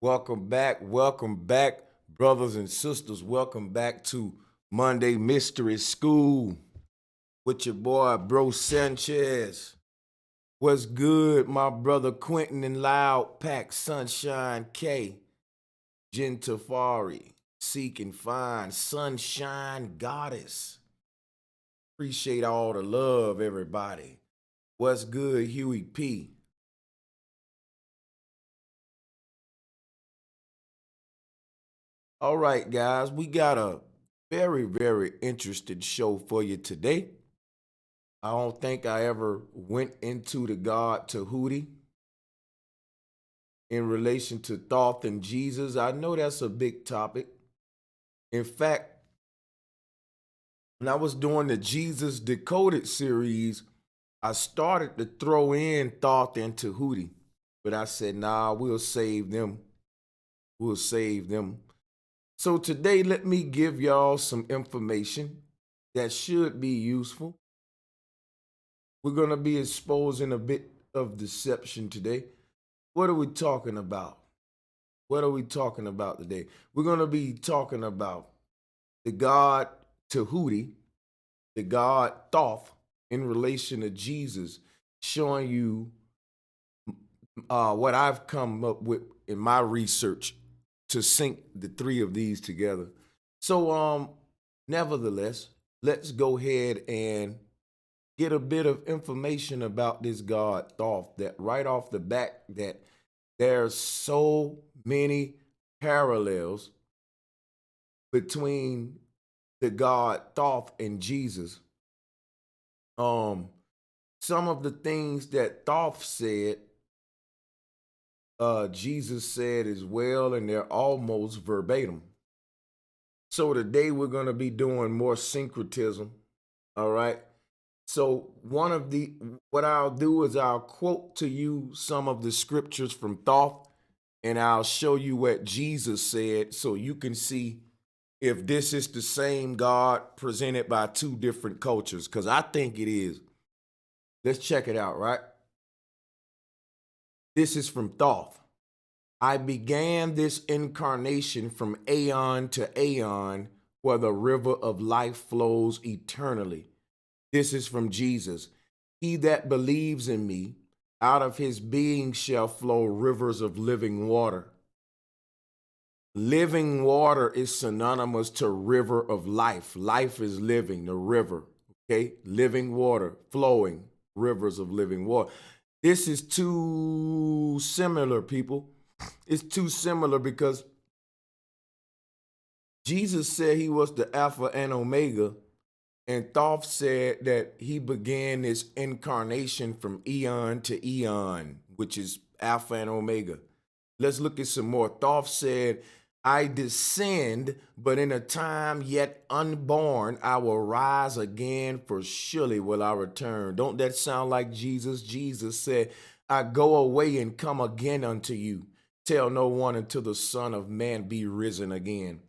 Welcome back, brothers and sisters. Welcome back to Monday Mystery School with your boy, Bro Sanchez. What's good, my brother Quentin and Loud Pack, Sunshine K, Jen Tafari, Seek and Find, Sunshine Goddess. Appreciate all the love, everybody. What's good, Huey P? All right, guys, we got a very interesting show for you today. I don't think I ever went into the God Tehuti in relation to Thoth and Jesus. I know that's a big topic. In fact, when I was doing the Jesus Decoded series, I started to throw in Thoth and Tehuti, but I said, nah, we'll save them. We'll save them. So today, let me give y'all some information that should be useful. We're going to be exposing a bit of deception today. What are we talking about? What are we talking about today? We're going to be talking about the God Tehuti, the God Thoth in relation to Jesus, showing you what I've come up with in my research to sync the three of these together. So, nevertheless, let's go ahead and get a bit of information about this God Thoth, that right off the bat that there's so many parallels between the God Thoth and Jesus. Some of the things that Thoth said, Jesus said as well, and they're almost verbatim. So today we're going to be doing more syncretism. All right. So what I'll do is I'll quote to you some of the scriptures from Thoth, and I'll show you what Jesus said so you can see if this is the same God presented by two different cultures, because I think it is. Let's check it out, right? This is from Thoth. I began this incarnation from aeon to aeon, where the river of life flows eternally. This is from Jesus. He that believes in me, out of his being shall flow rivers of living water. Living water is synonymous to river of life. Life is living, the river, okay? Living water, flowing, rivers of living water. This is too similar, people. It's too similar because Jesus said he was the Alpha and Omega, and Thoth said that he began this incarnation from eon to eon, which is Alpha and Omega. Let's look at some more. Thoth said, I descend, but in a time yet unborn, I will rise again, for surely will I return. Don't that sound like Jesus? Jesus said, I go away and come again unto you. Tell no one until the Son of Man be risen again.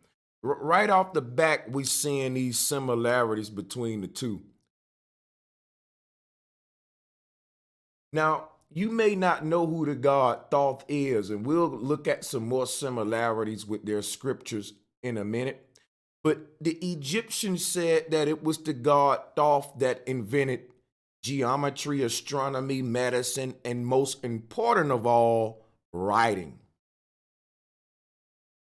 Right off the back, we're seeing these similarities between the two. Now, you may not know who the God Thoth is, and we'll look at some more similarities with their scriptures in a minute. But the Egyptians said that it was the God Thoth that invented geometry, astronomy, medicine, and most important of all, writing.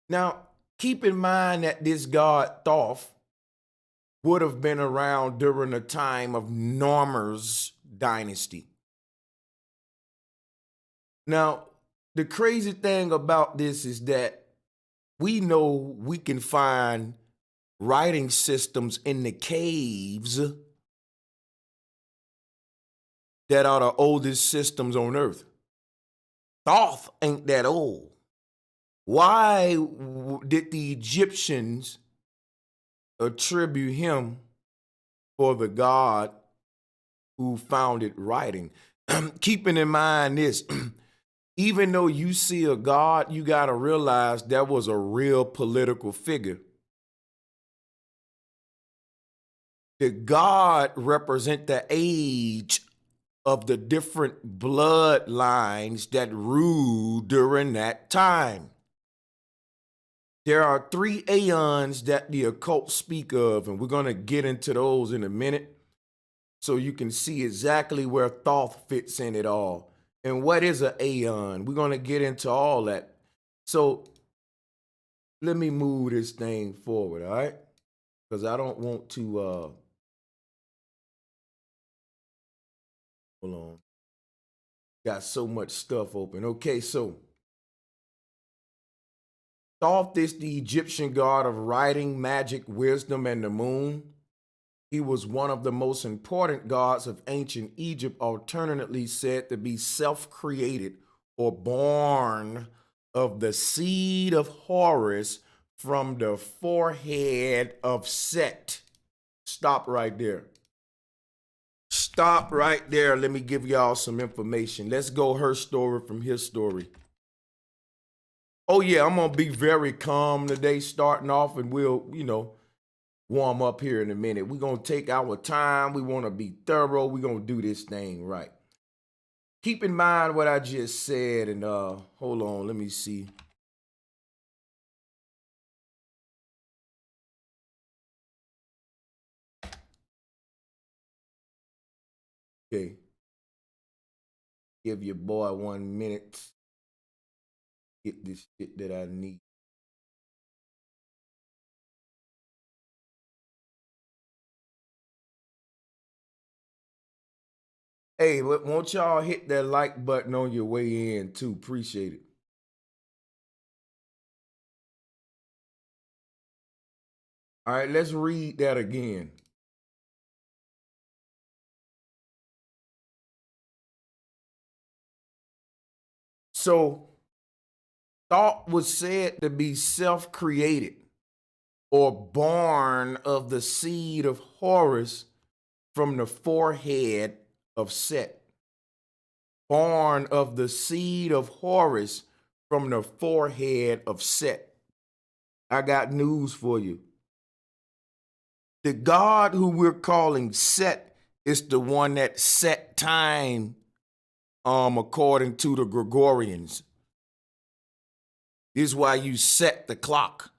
Now, keep in mind that this God Thoth would have been around during the time of Narmer's dynasty. Now, the crazy thing about this is that we know we can find writing systems in the caves that are the oldest systems on Earth. Thoth ain't that old. Why did the Egyptians attribute him for the God who founded writing? Keeping in mind this, even though you see a God, you got to realize that was a real political figure. The God represent the age of the different bloodlines that ruled during that time. There are 3 aeons that the occult speak of, and we're going to get into those in a minute so you can see exactly where Thoth fits in it all. And what is an aeon? We're going to get into all that. So let me move this thing forward, all right? Because I don't want to, hold on. Got so much stuff open. Okay, so Thoth is the Egyptian god of writing, magic, wisdom, and the moon. He was one of the most important gods of ancient Egypt, alternately said to be self-created or born of the seed of Horus from the forehead of Set. Stop right there. Stop right there. Let me give y'all some information. Let's go her story from his story. Oh yeah, I'm gonna be very calm today, starting off, and we'll, warm up here in a minute. We're gonna take our time. We want to be thorough. We're gonna do this thing right. Keep in mind what I just said, and hold on, let me see. Okay. Give your boy 1 minute. Get this shit that I need. Hey, won't y'all hit that like button on your way in too? Appreciate it. All right, let's read that again. So, Thoth was said to be self-created or born of the seed of Horus from the forehead of Set. Born of the seed of Horus from the forehead of Set. I got news for you. The God who we're calling Set is the one that set time, according to the Gregorians. This is why you set the clock.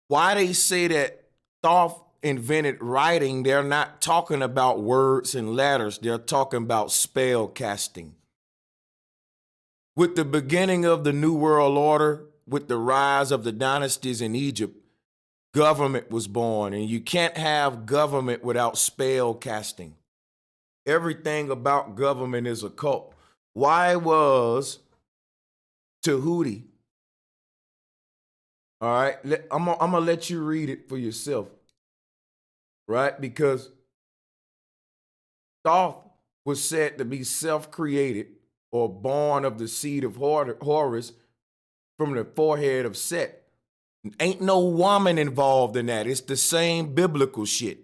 Why they say that Thoth invented writing, they're not talking about words and letters. They're talking about spell casting. With the beginning of the New World Order, with the rise of the dynasties in Egypt, government was born, and you can't have government without spell casting. Everything about government is occult. Why was Tehuti? All right, I'm gonna let you read it for yourself, right? Because Thoth was said to be self-created or born of the seed of Horus from the forehead of Set. Ain't no woman involved in that. It's the same biblical shit.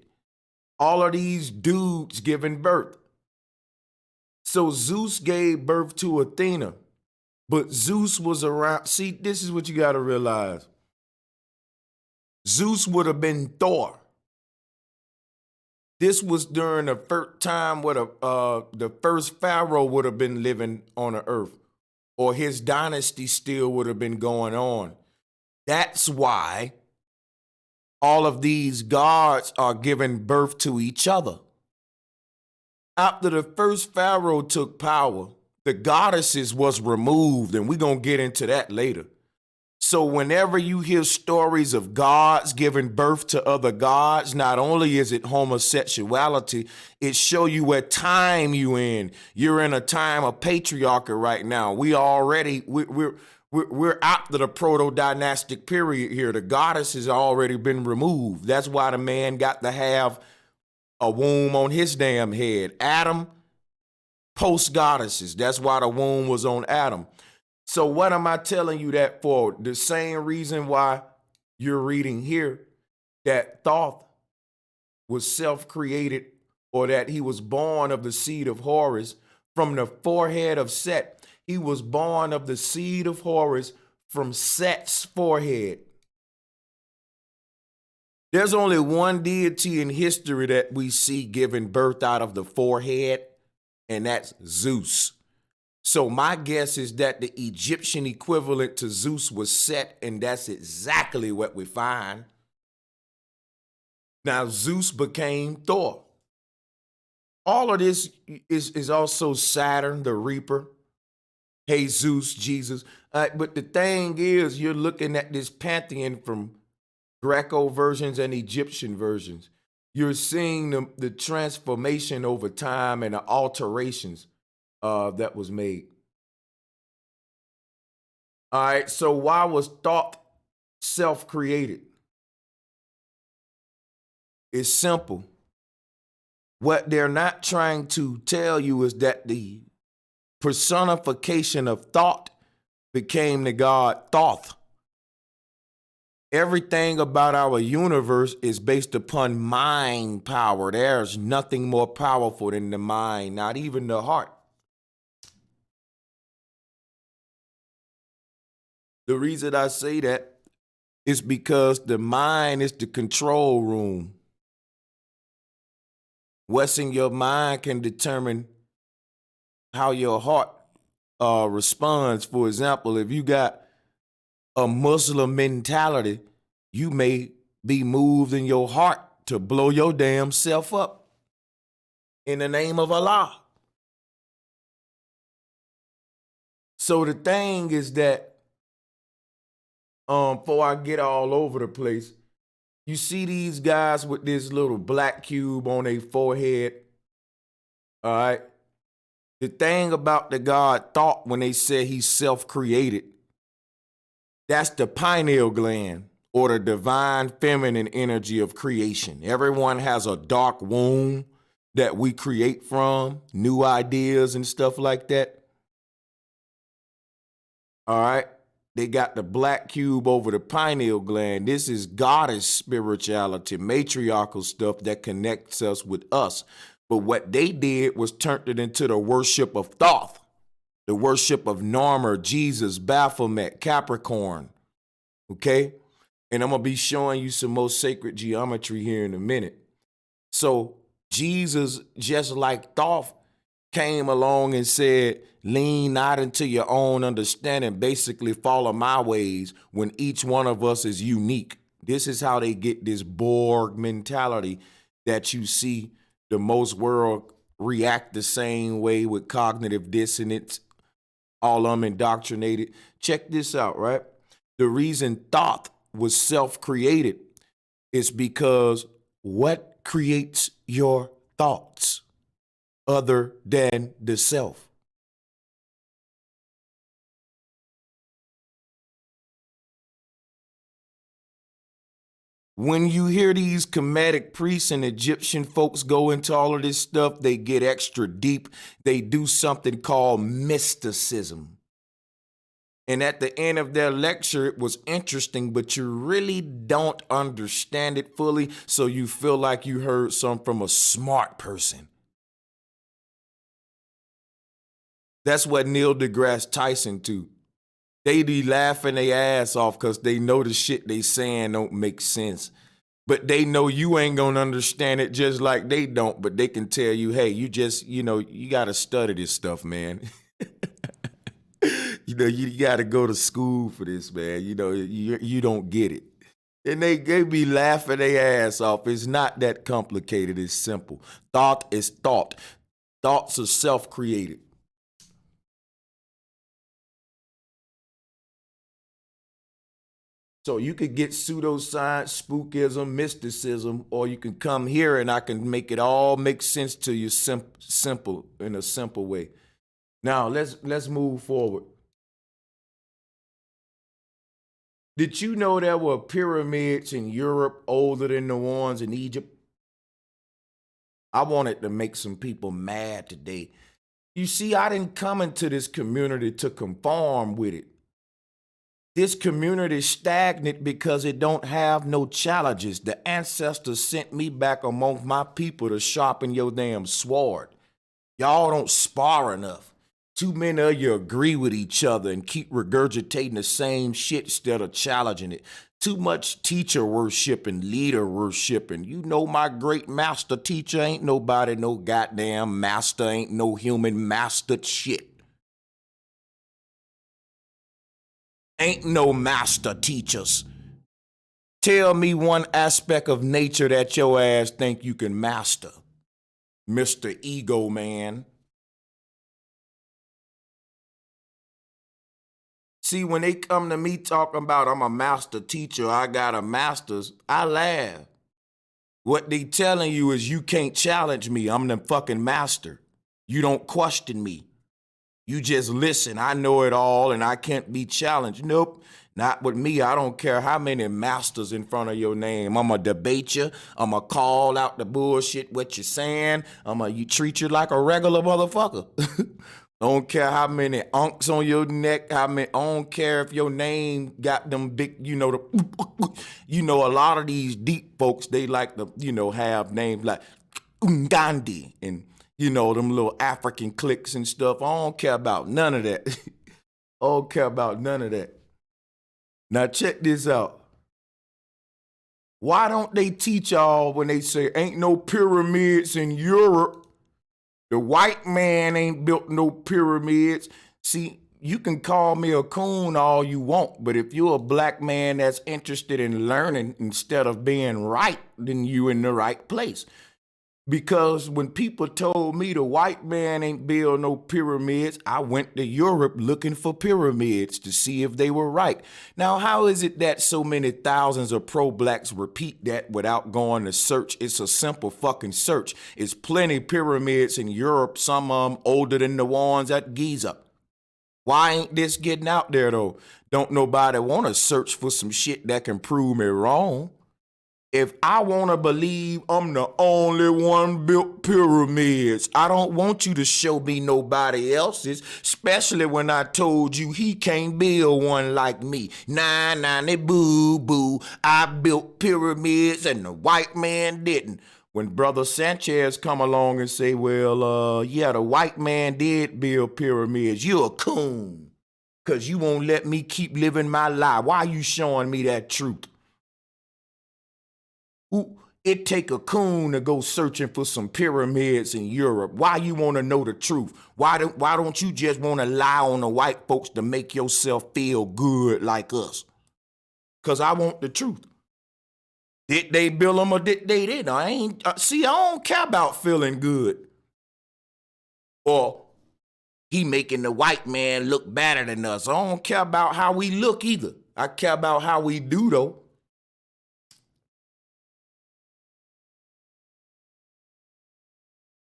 All of these dudes giving birth. So Zeus gave birth to Athena, but Zeus was around. See, this is what you got to realize. Zeus would have been Thor. This was during the first time where the first pharaoh would have been living on the earth, or his dynasty still would have been going on. That's why all of these gods are giving birth to each other. After the first pharaoh took power, the goddesses was removed, and we're going to get into that later. So whenever you hear stories of gods giving birth to other gods, not only is it homosexuality, it show you what time you in. You're in a time of patriarchy right now. We're after the proto-dynastic period here. The goddess has already been removed. That's why the man got to have a womb on his damn head. Adam, post-goddesses. That's why the womb was on Adam. So what am I telling you that for? The same reason why you're reading here that Thoth was self-created, or that he was born of the seed of Horus from the forehead of Set. He was born of the seed of Horus from Set's forehead. There's only one deity in history that we see giving birth out of the forehead, and that's Zeus. So my guess is that the Egyptian equivalent to Zeus was Set, and that's exactly what we find. Now Zeus became Thor. All of this is also Saturn, the Reaper, Jesus, Jesus. But the thing is, you're looking at this pantheon from Greco versions and Egyptian versions. You're seeing the transformation over time and the alterations that was made. All right, so why was Thoth self-created? It's simple. What they're not trying to tell you is that the personification of Thoth became the god Thoth. Everything about our universe is based upon mind power. There's nothing more powerful than the mind, not even the heart. The reason I say that is because the mind is the control room. What's in your mind can determine how your heart responds. For example, if you got a Muslim mentality, you may be moved in your heart to blow your damn self up in the name of Allah. So the thing is that, before I get all over the place, you see these guys with this little black cube on their forehead. All right. The thing about the god Thoth, when they say he's self-created, that's the pineal gland, or the divine feminine energy of creation. Everyone has a dark womb that we create from, new ideas and stuff like that. All right. They got the black cube over the pineal gland. This is goddess spirituality, matriarchal stuff that connects us with us. But what they did was turned it into the worship of Thoth, the worship of Narmer, Jesus, Baphomet, Capricorn. Okay? And I'm going to be showing you some more sacred geometry here in a minute. So Jesus, just like Thoth, came along and said, lean not into your own understanding, basically follow my ways, when each one of us is unique. This is how they get this Borg mentality that you see the most world react the same way with cognitive dissonance, all of them indoctrinated. Check this out, right? The reason Thoth was self-created is because what creates your thoughts other than the self? When you hear these Kemetic priests and Egyptian folks go into all of this stuff, they get extra deep. They do something called mysticism. And at the end of their lecture, it was interesting, but you really don't understand it fully, so you feel like you heard something from a smart person. That's what Neil deGrasse Tyson do. They be laughing their ass off because they know the shit they saying don't make sense. But they know you ain't gonna understand it just like they don't, but they can tell you, hey, you just, you gotta study this stuff, man. You gotta go to school for this, man. You don't get it. And they be laughing their ass off. It's not that complicated, it's simple. Thought is thought. Thoughts are self-created. So you could get pseudoscience, spookism, mysticism, or you can come here and I can make it all make sense to you simple in a simple way. Now let's move forward. Did you know there were pyramids in Europe older than the ones in Egypt? I wanted to make some people mad today. You see, I didn't come into this community to conform with it. This community is stagnant because it don't have no challenges. The ancestors sent me back among my people to sharpen your damn sword. Y'all don't spar enough. Too many of you agree with each other and keep regurgitating the same shit instead of challenging it. Too much teacher worship and leader worship. And you know my great master teacher ain't nobody no goddamn master, ain't no human mastered shit. Ain't no master teachers. Tell me one aspect of nature that your ass think you can master, Mr. Ego Man. See, when they come to me talking about I'm a master teacher, I got a master's, I laugh. What they telling you is you can't challenge me. I'm the fucking master. You don't question me. You just listen. I know it all and I can't be challenged. Nope. Not with me. I don't care how many masters in front of your name. I'm going to debate you. I'm going to call out the bullshit, what you're saying. I'm going to treat you like a regular motherfucker. I don't care how many unks on your neck. I don't care if your name got them big, a lot of these deep folks, they like to, have names like Gandhi and them little African cliques and stuff. I don't care about none of that. I don't care about none of that. Now check this out. Why don't they teach y'all when they say ain't no pyramids in Europe? The white man ain't built no pyramids. See, you can call me a coon all you want, but if you're a black man that's interested in learning instead of being right, then you in the right place. Because when people told me the white man ain't build no pyramids, I went to Europe looking for pyramids to see if they were right. Now, how is it that so many thousands of pro-blacks repeat that without going to search? It's a simple fucking search. It's plenty pyramids in Europe, some of them older than the ones at Giza. Why ain't this getting out there though? Don't nobody want to search for some shit that can prove me wrong. If I want to believe I'm the only one built pyramids, I don't want you to show me nobody else's, especially when I told you he can't build one like me. Nah, boo, boo. I built pyramids and the white man didn't. When Brother Sanchez come along and say, well, yeah, the white man did build pyramids, you a coon. Because you won't let me keep living my life. Why are you showing me that truth? It take a coon to go searching for some pyramids in Europe. Why you want to know the truth? Why don't you just want to lie on the white folks to make yourself feel good like us? Because I want the truth. Did they build them or did they didn't? I don't care about feeling good. Or he making the white man look better than us. I don't care about how we look either. I care about how we do though.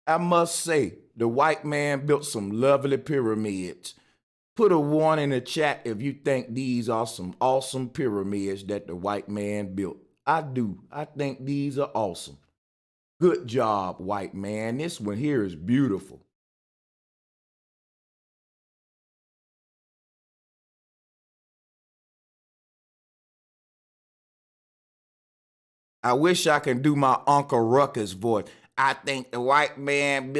I must say, the white man built some lovely pyramids. Put a 1 in the chat if you think these are some awesome pyramids that the white man built. I do. I think these are awesome. Good job, white man. This one here is beautiful. I wish I could do my Uncle Ruckus voice. I think the white man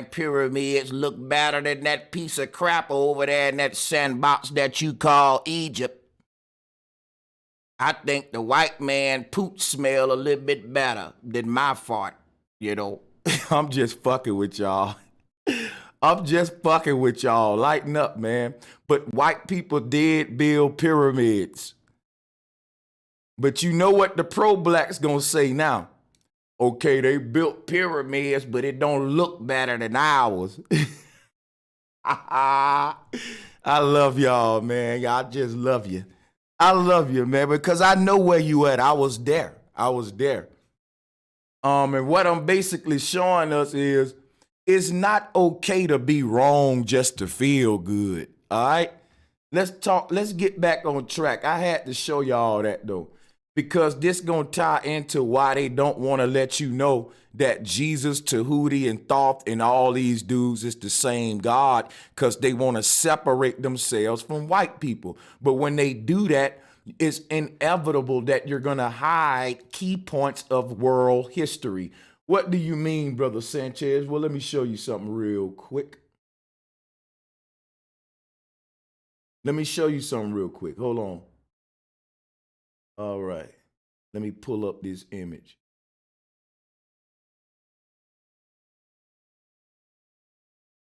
pyramids look better than that piece of crap over there in that sandbox that you call Egypt. I think the white man poop smell a little bit better than my fart, I'm just fucking with y'all. I'm just fucking with y'all. Lighten up, man. But white people did build pyramids. But you know what the pro-blacks gonna say now? Okay, they built pyramids, but it don't look better than ours. I love y'all, man. I just love you. I love you, man, because I know where you at. I was there. I was there. And what I'm basically showing us is it's not okay to be wrong just to feel good. All right? Let's get back on track. I had to show y'all that though, because this gonna tie into why they don't want to let you know that Jesus, Tehuti, and Thoth and all these dudes is the same God, because they want to separate themselves from white people. But when they do that, it's inevitable that you're gonna hide key points of world history. What do you mean, Brother Sanchez? Well, let me show you something real quick. Let me show you something real quick. Hold on. All right. Let me pull up this image.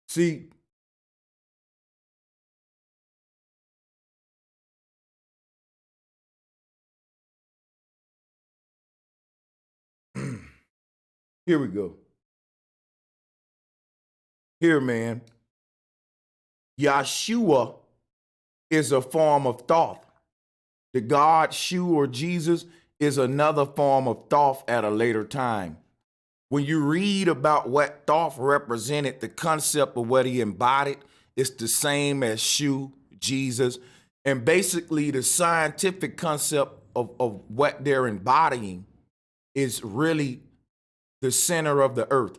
See, Here we go. Here, man. Yahshua is a form of Thoth. The God Shu or Jesus is another form of Thoth at a later time. When you read about what Thoth represented, the concept of what he embodied, it's the same as Shu, Jesus, and basically the scientific concept of what they're embodying is really the center of the earth.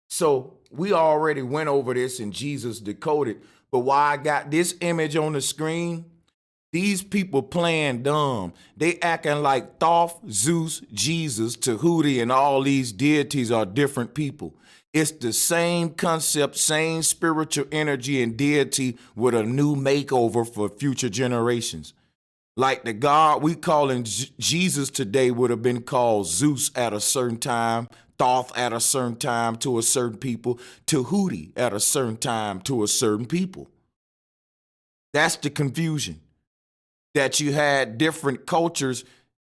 So we already went over this in Jesus Decoded, but why I got this image on the screen, these people playing dumb. They acting like Thoth, Zeus, Jesus, Tehuti, and all these deities are different people. It's the same concept, same spiritual energy and deity with a new makeover for future generations. Like the God we calling Jesus today would have been called Zeus at a certain time, Thoth at a certain time to a certain people, Tehuti at a certain time to a certain people. That's the confusion. That you had different cultures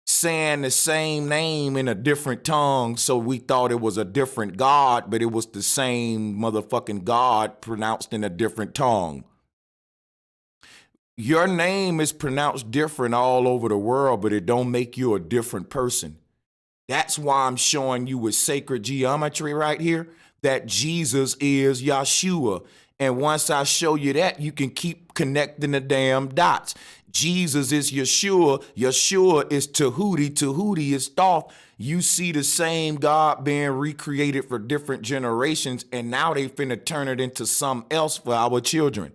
saying the same name in a different tongue, so we thought it was a different God, but it was the same motherfucking God pronounced in a different tongue. Your name is pronounced different all over the world, but it don't make you a different person. That's why I'm showing you with sacred geometry right here that Jesus is Yahshua. And once I show you that, you can keep connecting the damn dots. Jesus is Yeshua. Yeshua is Tehuti. Tehuti is Thoth. You see the same God being recreated for different generations, and now they finna turn it into something else for our children.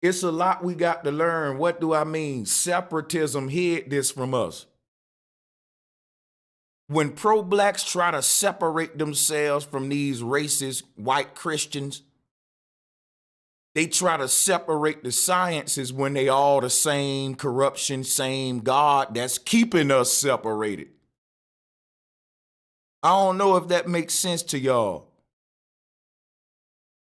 It's a lot we got to learn. What do I mean? Separatism hid this from us. When pro-blacks try to separate themselves from these racist white Christians, they try to separate the sciences when they all the same corruption, same God that's keeping us separated. I don't know if that makes sense to y'all.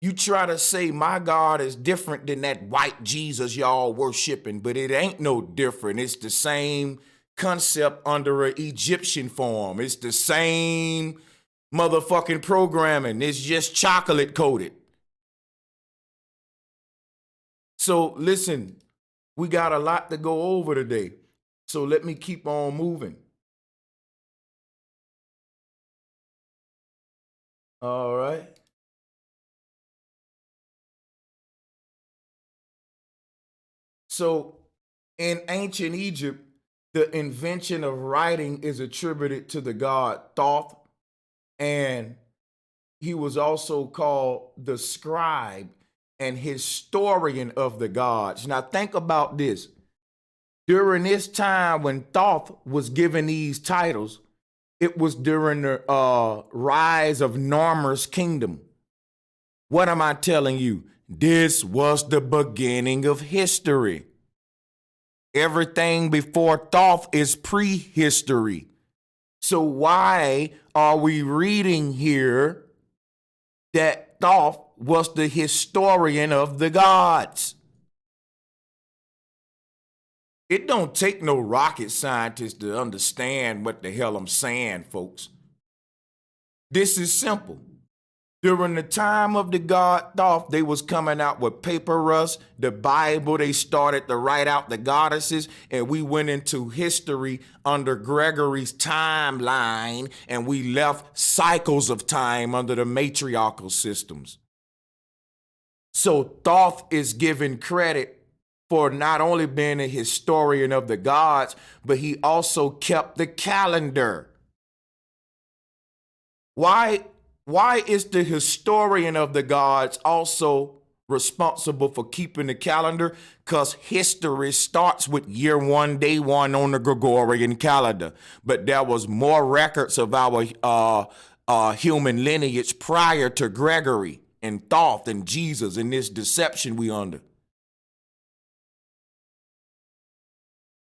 You try to say my God is different than that white Jesus y'all worshiping, but it ain't no different. It's the same concept under an Egyptian form. It's the same motherfucking programming. It's just chocolate coated. So listen, we got a lot to go over today. So let me keep on moving. All right. So in ancient Egypt, the invention of writing is attributed to the god Thoth, and he was also called the scribe and historian of the gods. Now think about this. During this time when Thoth was given these titles, it was during the rise of Narmer's kingdom. What am I telling you? This was the beginning of history. Everything before Thoth is prehistory. So why are we reading here that Thoth was the historian of the gods? It don't take no rocket scientist to understand what the hell I'm saying, folks. This is simple. During the time of the god Thoth, they was coming out with papyrus, the Bible, they started to write out the goddesses, and we went into history under Gregory's timeline, and we left cycles of time under the matriarchal systems. So Thoth is given credit for not only being a historian of the gods, but he also kept the calendar. Why is the historian of the gods also responsible for keeping the calendar? Because history starts with year one, day one on the Gregorian calendar. But there was more records of our human lineage prior to Gregory and Thoth and Jesus and this deception we under.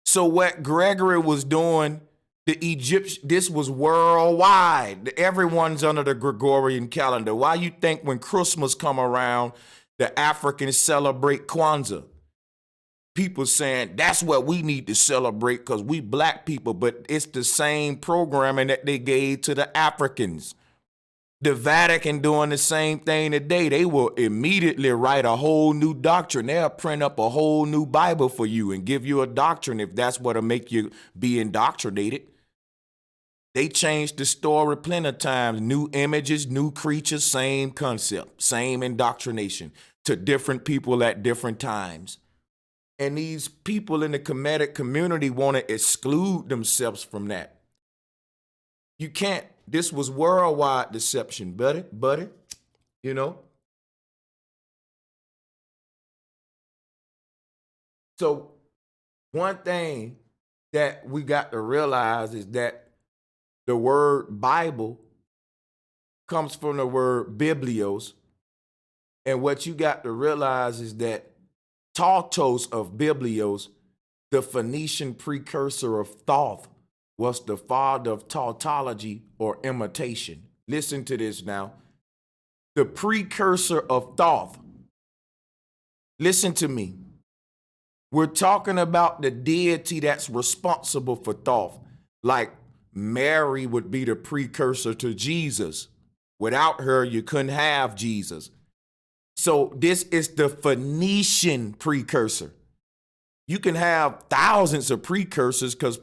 So what Gregory was doing, the Egyptian, this was worldwide. Everyone's under the Gregorian calendar. Why you think when Christmas come around, the Africans celebrate Kwanzaa? people saying that's what we need to celebrate because we black people, but it's the same programming that they gave to the Africans. The Vatican doing the same thing today. They will immediately write a whole new doctrine. They'll print up a whole new Bible for you and give you a doctrine if that's what'll make you be indoctrinated. They changed the story plenty of times. New images, new creatures, same concept, same indoctrination to different people at different times. And these people in the Kemetic community want to exclude themselves from that. You can't. This was worldwide deception, buddy, you know. So one thing that we got to realize is that the word Bible comes from the word biblios. And what you got to realize is that Thothos of biblios, the Phoenician precursor of Thoth, was the father of tautology or imitation. Listen to this now. The precursor of Thoth. Listen to me. We're talking about the deity that's responsible for Thoth. Like Mary would be the precursor to Jesus. Without her, you couldn't have Jesus. So this is the Phoenician precursor. You can have thousands of precursors because,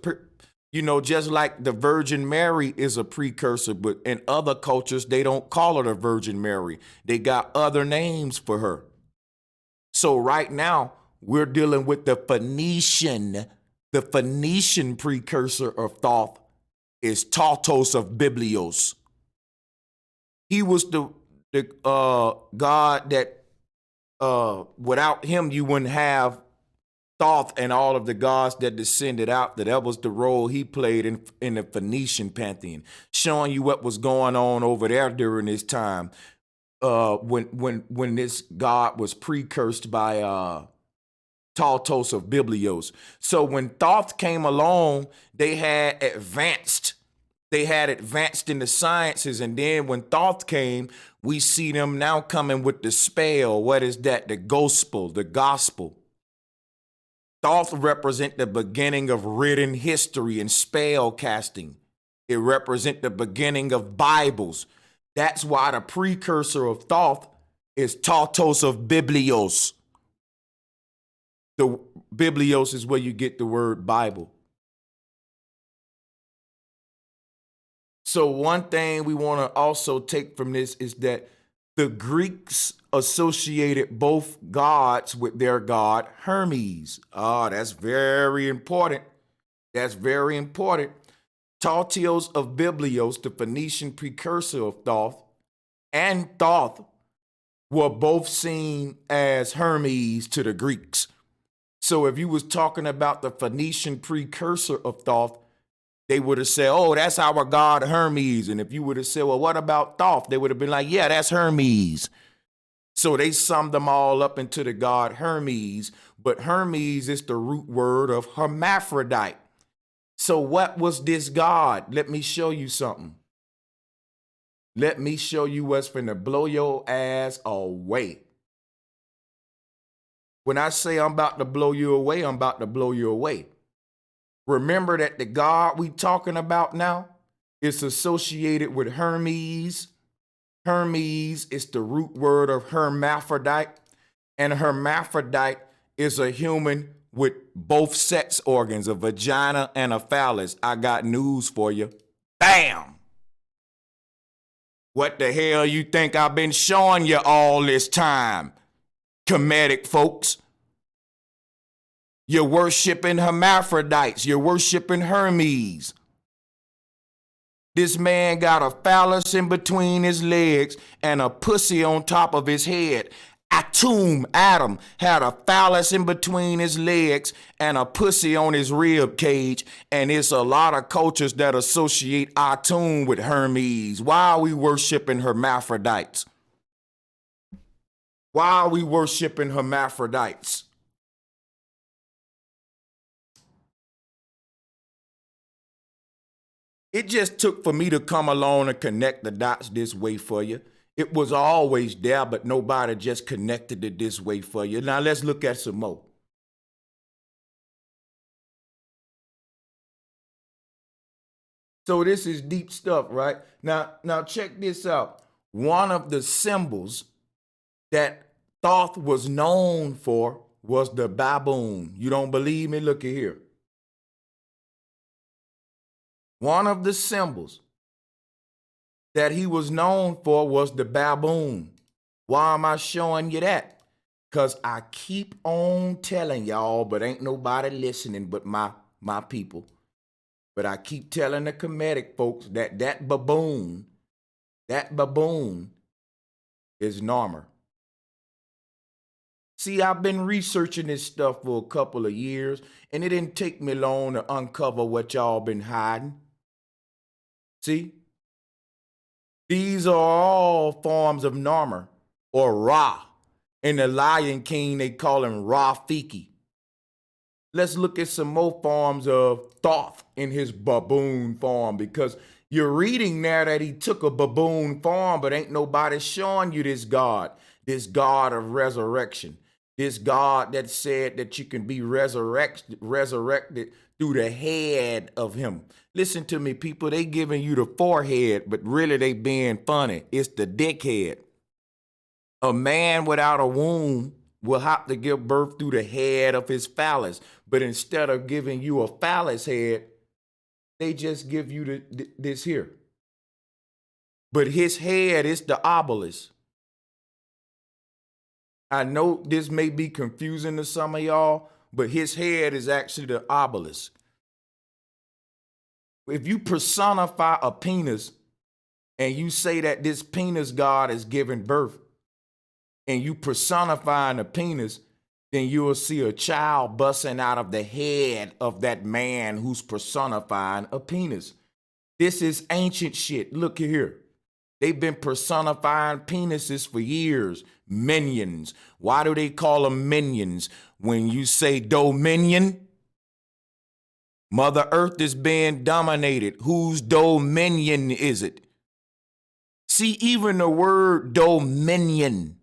you know, just like the Virgin Mary is a precursor, but in other cultures, they don't call her the Virgin Mary. They got other names for her. So right now, we're dealing with the Phoenician precursor of Thoth is Thothos of Biblios. He was the God that without him, you wouldn't have Thoth and all of the gods that descended out. That was the role he played in the Phoenician pantheon, showing you what was going on over there during this time when this god was precursed by Thothos of Biblios. So when Thoth came along, they had advanced in the sciences, and then when Thoth came, we see them now coming with the spell. What is that? The gospel. Thoth represent the beginning of written history and spell casting. It represent the beginning of Bibles. That's why the precursor of Thoth is Thothos of Biblios. The Biblios is where you get the word Bible. So one thing we want to also take from this is that the Greeks associated both gods with their god Hermes. That's very important. That's very important. Thothos of Biblios, the Phoenician precursor of Thoth, and Thoth were both seen as Hermes to the Greeks. So if you was talking about the Phoenician precursor of Thoth, they would have said, oh, that's our god Hermes. And if you would have said, well, what about Thoth? They would have been like, yeah, that's Hermes. So they summed them all up into the god Hermes. But Hermes is the root word of hermaphrodite. So what was this god? Let me show you something. Let me show you what's finna blow your ass away. When I say I'm about to blow you away, I'm about to blow you away. Remember that the God we talking about now is associated with Hermes. Hermes is the root word of hermaphrodite, and hermaphrodite is a human with both sex organs, a vagina and a phallus. I got news for you. Bam! What the hell you think I've been showing you all this time, Kemetic folks? You're worshiping hermaphrodites. You're worshiping Hermes. This man got a phallus in between his legs and a pussy on top of his head. Adam had a phallus in between his legs and a pussy on his rib cage. And it's a lot of cultures that associate Atum with Hermes. Why are we worshiping hermaphrodites? Why are we worshiping hermaphrodites? It just took for me to come along and connect the dots this way for you. It was always there, but nobody just connected it this way for you. Now let's look at some more. So this is deep stuff, right? Now check this out. One of the symbols that Thoth was known for was the baboon. You don't believe me? Look at here. One of the symbols that he was known for was the baboon. Why am I showing you that? Because I keep on telling y'all, but ain't nobody listening but my people. But I keep telling the Kemetic folks that baboon is Narmer. See, I've been researching this stuff for a couple of years, and it didn't take me long to uncover what y'all been hiding. See? These are all forms of Narmer, or Ra. In the Lion King, they call him Rafiki. Let's look at some more forms of Thoth in his baboon form, because you're reading there that he took a baboon form, but ain't nobody showing you this God of resurrection, this God that said that you can be resurrected through the head of him. Listen to me, people, they giving you the forehead, but really they being funny. It's the dickhead. A man without a womb will have to give birth through the head of his phallus. But instead of giving you a phallus head, they just give you this here. But his head is the obelisk. I know this may be confusing to some of y'all, but his head is actually the obelisk. If you personify a penis and you say that this penis god is giving birth, and you personifying a penis, then you will see a child busting out of the head of that man who's personifying a penis. This is ancient shit. Look here. They've been personifying penises for years. Minions. Why do they call them minions? When you say dominion, Mother Earth is being dominated. Whose dominion is it? See, even the word dominion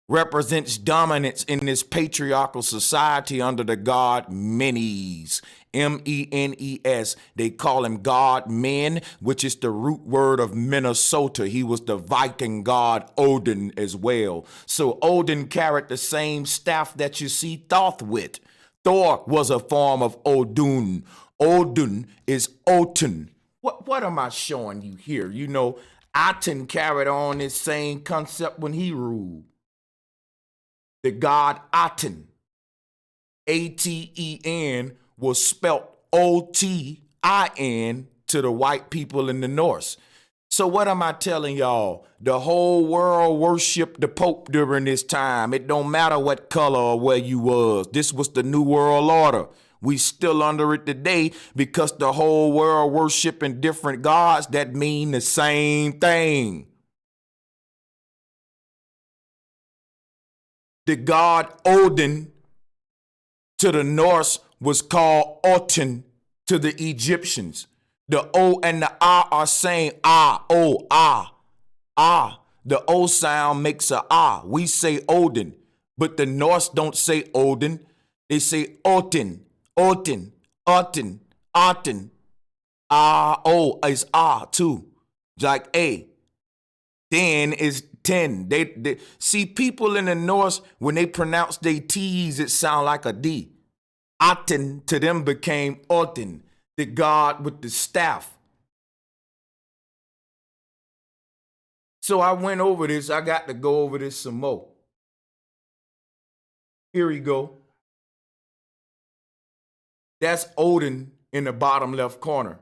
represents dominance in this patriarchal society under the god Menes, Menes. They call him God Men, which is the root word of Minnesota. He was the Viking god Odin as well. So Odin carried the same staff that you see Thoth with. Thor was a form of Odin. Odin is Otun. What am I showing you here? You know, Aten carried on this same concept when he ruled. The god Aten, Aten, was spelt Otin to the white people in the North. So what am I telling y'all? The whole world worshiped the Pope during this time. It don't matter what color or where you was. This was the New World Order. We still under it today because the whole world worshiping different gods that mean the same thing. The god Odin to the Norse was called Otun to the Egyptians. The O and the A are saying ah, oh, ah, ah. The O sound makes a ah. We say Odin, but the Norse don't say Odin. They say Otin, Otin, Otin, Otin. Ah, O is ah too. Like A. Then is 10. They see people in the North, when they pronounce their T's, it sound like a D. Aten to them became Otin, the god with the staff. So I went over this. I got to go over this some more. Here we go. That's Odin in the bottom left corner.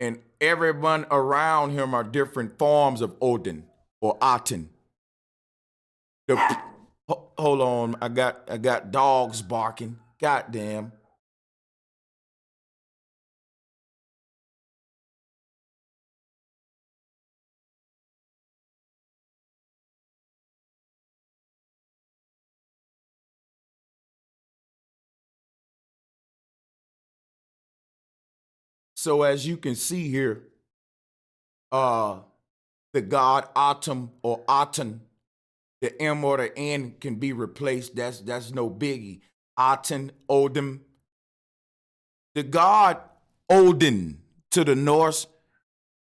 And everyone around him are different forms of Odin or Aten. Hold on, I got dogs barking. Goddamn. So as you can see here, the god Atum or Aten, the M or the N can be replaced. That's no biggie. Aten, Odin. The god Odin to the Norse,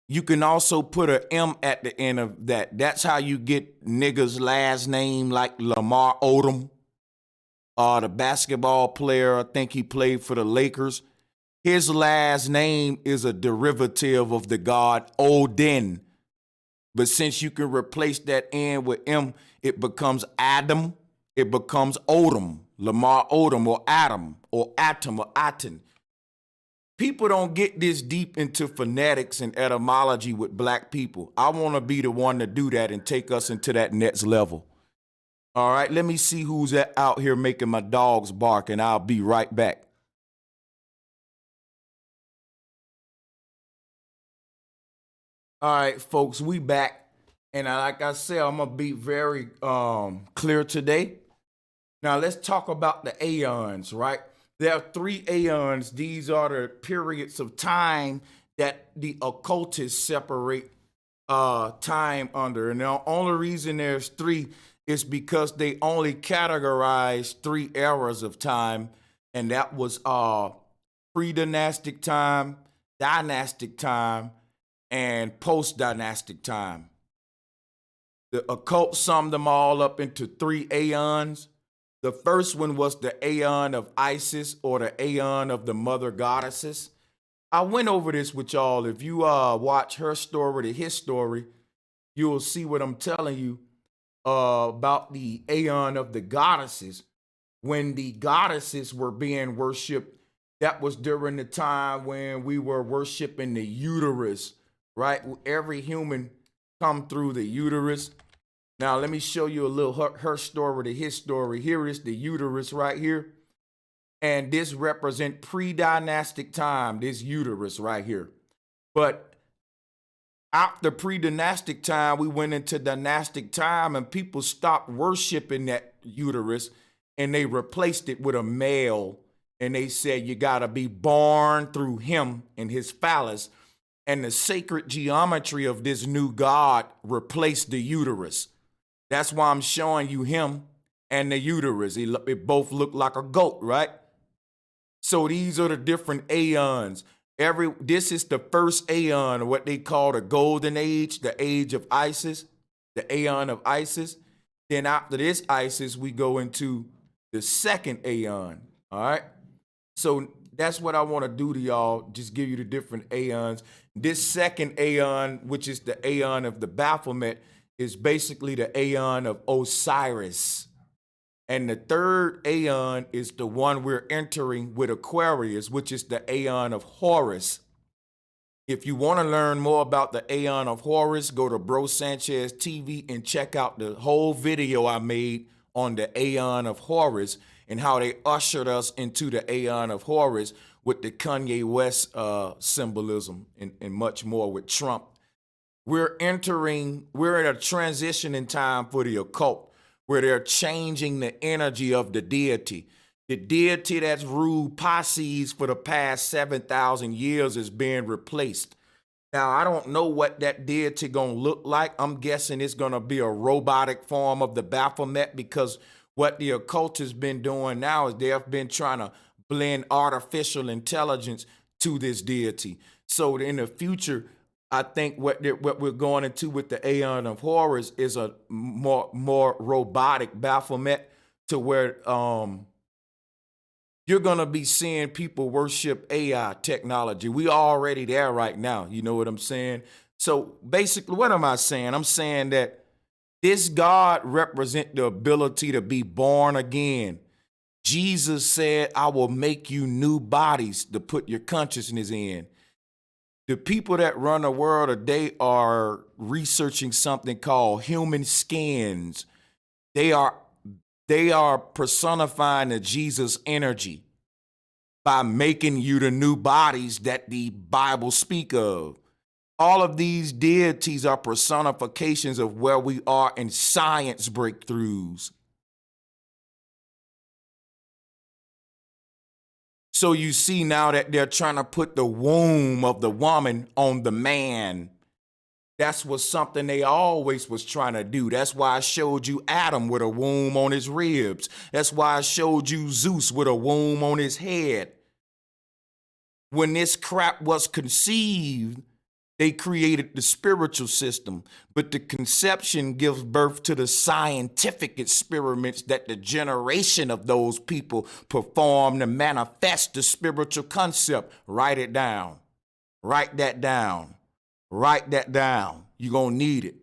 you can also put a M at the end of that. That's how you get niggas' last name, like Lamar Odom, the basketball player. I think he played for the Lakers. His last name is a derivative of the god Odin. But since you can replace that N with M, it becomes Adam. It becomes Odom, Lamar Odom, or Adam, or Atom, or Aten. People don't get this deep into phonetics and etymology with black people. I want to be the one to do that and take us into that next level. All right, let me see who's out here making my dogs bark, and I'll be right back. All right, folks, we back. And like I said, I'm going to be very clear today. Now, let's talk about the aeons, right? There are 3 aeons. These are the periods of time that the occultists separate time under. And the only reason there's 3 is because they only categorize 3 eras of time. And that was pre-dynastic time, dynastic time, and post-dynastic time. The occult summed them all up into 3 aeons. The first one was the Aeon of Isis, or the Aeon of the Mother Goddesses. I went over this with y'all. If you watch her story to his story, you'll see what I'm telling you about the Aeon of the Goddesses. When the goddesses were being worshipped, that was during the time when we were worshiping the uterus, right? Every human come through the uterus. Now, let me show you a little her story to his story. Here is the uterus right here. And this represents pre-dynastic time, this uterus right here. But after pre-dynastic time, we went into dynastic time, and people stopped worshiping that uterus, and they replaced it with a male. And they said, you got to be born through him and his phallus. And the sacred geometry of this new god replaced the uterus. That's why I'm showing you him and the uterus. It both look like a goat, right? So these are the different aeons. This is the first aeon, what they call the golden age, the age of Isis, the aeon of Isis. Then after this Isis, we go into the second aeon, all right? So that's what I want to do to y'all, just give you the different aeons. This second aeon, which is the aeon of the Baphomet, is basically the aeon of Osiris. And the third aeon is the one we're entering with Aquarius, which is the aeon of Horus. If you want to learn more about the aeon of Horus, go to brosancheztv and check out the whole video I made on the aeon of Horus and how they ushered us into the aeon of Horus with the Kanye West symbolism and much more with Trump. We're in a transition in time for the occult, where they're changing the energy of the deity. The deity that's ruled Pisces for the past 7,000 years is being replaced. Now, I don't know what that deity gonna look like. I'm guessing it's gonna be a robotic form of the Baphomet, because what the occult has been doing now is they've been trying to blend artificial intelligence to this deity. So in the future, I think what we're going into with the Aeon of Horus is a more robotic Baphomet, to where you're going to be seeing people worship AI technology. We already there right now. You know what I'm saying? So basically, what am I saying? I'm saying that this God represents the ability to be born again. Jesus said, I will make you new bodies to put your consciousness in. The people that run the world today are researching something called human skins. They are personifying the Jesus energy by making you the new bodies that the Bible speak of. All of these deities are personifications of where we are in science breakthroughs. So you see now that they're trying to put the womb of the woman on the man. That's was something they always was trying to do. That's why I showed you Adam with a womb on his ribs. That's why I showed you Zeus with a womb on his head. When this crap was conceived, they created the spiritual system, but the conception gives birth to the scientific experiments that the generation of those people perform to manifest the spiritual concept. Write it down. Write that down. Write that down. You're going to need it.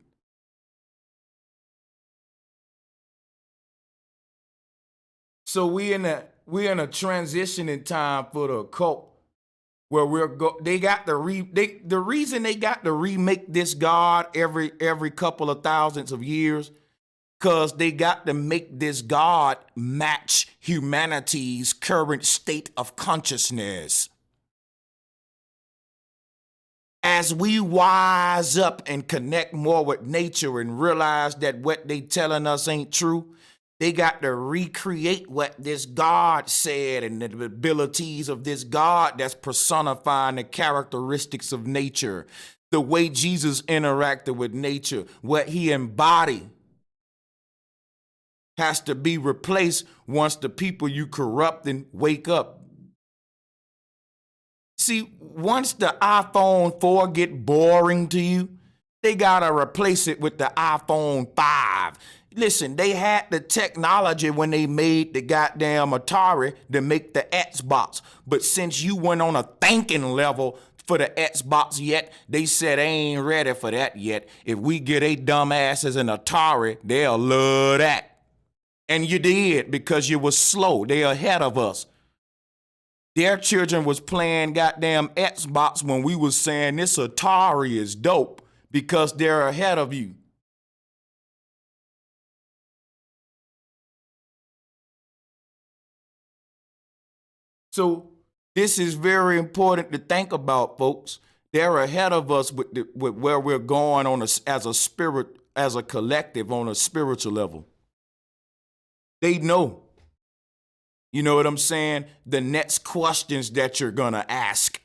So we in a transitioning time for the occult, where the reason they got to remake this God every couple of thousands of years, because they got to make this God match humanity's current state of consciousness. As we wise up and connect more with nature and realize that what they telling us ain't true, they got to recreate what this God said and the abilities of this God that's personifying the characteristics of nature, the way Jesus interacted with nature, what he embodied has to be replaced once the people you corrupting wake up. See, once the iPhone 4 get boring to you, they gotta replace it with the iPhone 5. Listen, they had the technology when they made the goddamn Atari to make the Xbox. But since you went on a thinking level for the Xbox yet, they said they ain't ready for that yet. If we get they dumb asses an Atari, they'll love that. And you did, because you was slow. They ahead of us. Their children was playing goddamn Xbox when we was saying this Atari is dope, because they're ahead of you. So this is very important to think about, folks. They're ahead of us with where we're going on as a spirit, as a collective, on a spiritual level. They know. You know what I'm saying? The next questions that you're gonna ask.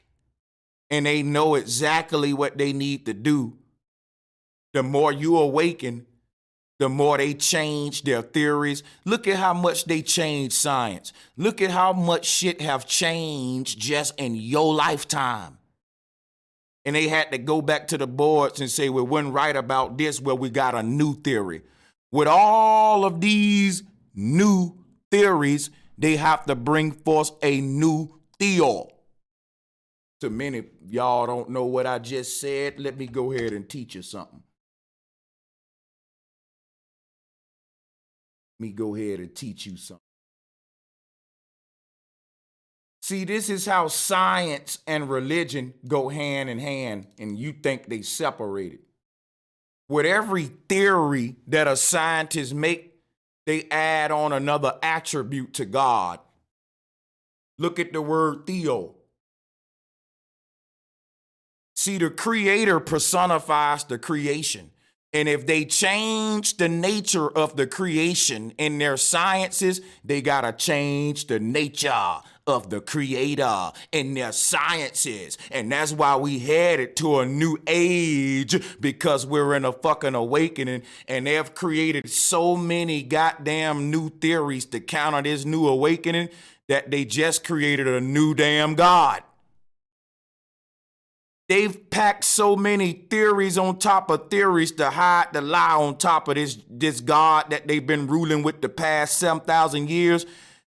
And they know exactly what they need to do. The more you awaken, the more they change their theories. Look at how much they changed science. Look at how much shit have changed just in your lifetime. And they had to go back to the boards and say, we weren't right about this, well, we got a new theory. With all of these new theories, they have to bring forth a new theo. So many of y'all don't know what I just said. Let me go ahead and teach you something. Let me go ahead and teach you something. See, this is how science and religion go hand in hand, and you think they separated. With every theory that a scientist make, they add on another attribute to God. Look at the word theo. See, the creator personifies the creation. And if they change the nature of the creation in their sciences, they got to change the nature of the creator in their sciences. And that's why we headed to a new age, because we're in a fucking awakening, and they've created so many goddamn new theories to counter this new awakening that they just created a new damn God. They've packed so many theories on top of theories to hide the lie on top of this God that they've been ruling with the past 7,000 years,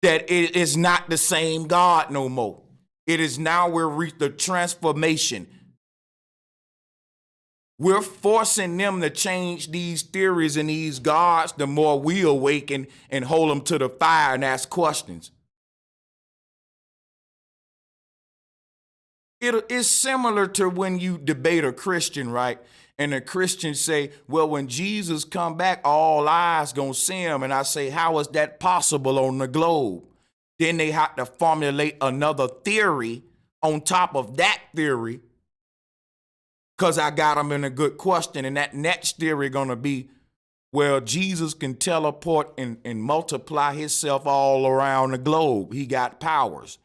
that it is not the same God no more. It is now we're reached the transformation. We're forcing them to change these theories and these gods the more we awaken and hold them to the fire and ask questions. It is similar to when you debate a Christian, right? And the Christians say, well, when Jesus come back, all eyes gonna see him. And I say, how is that possible on the globe? Then they have to formulate another theory on top of that theory, because I got them in a good question. And that next theory gonna be, well, Jesus can teleport and multiply himself all around the globe. He got powers.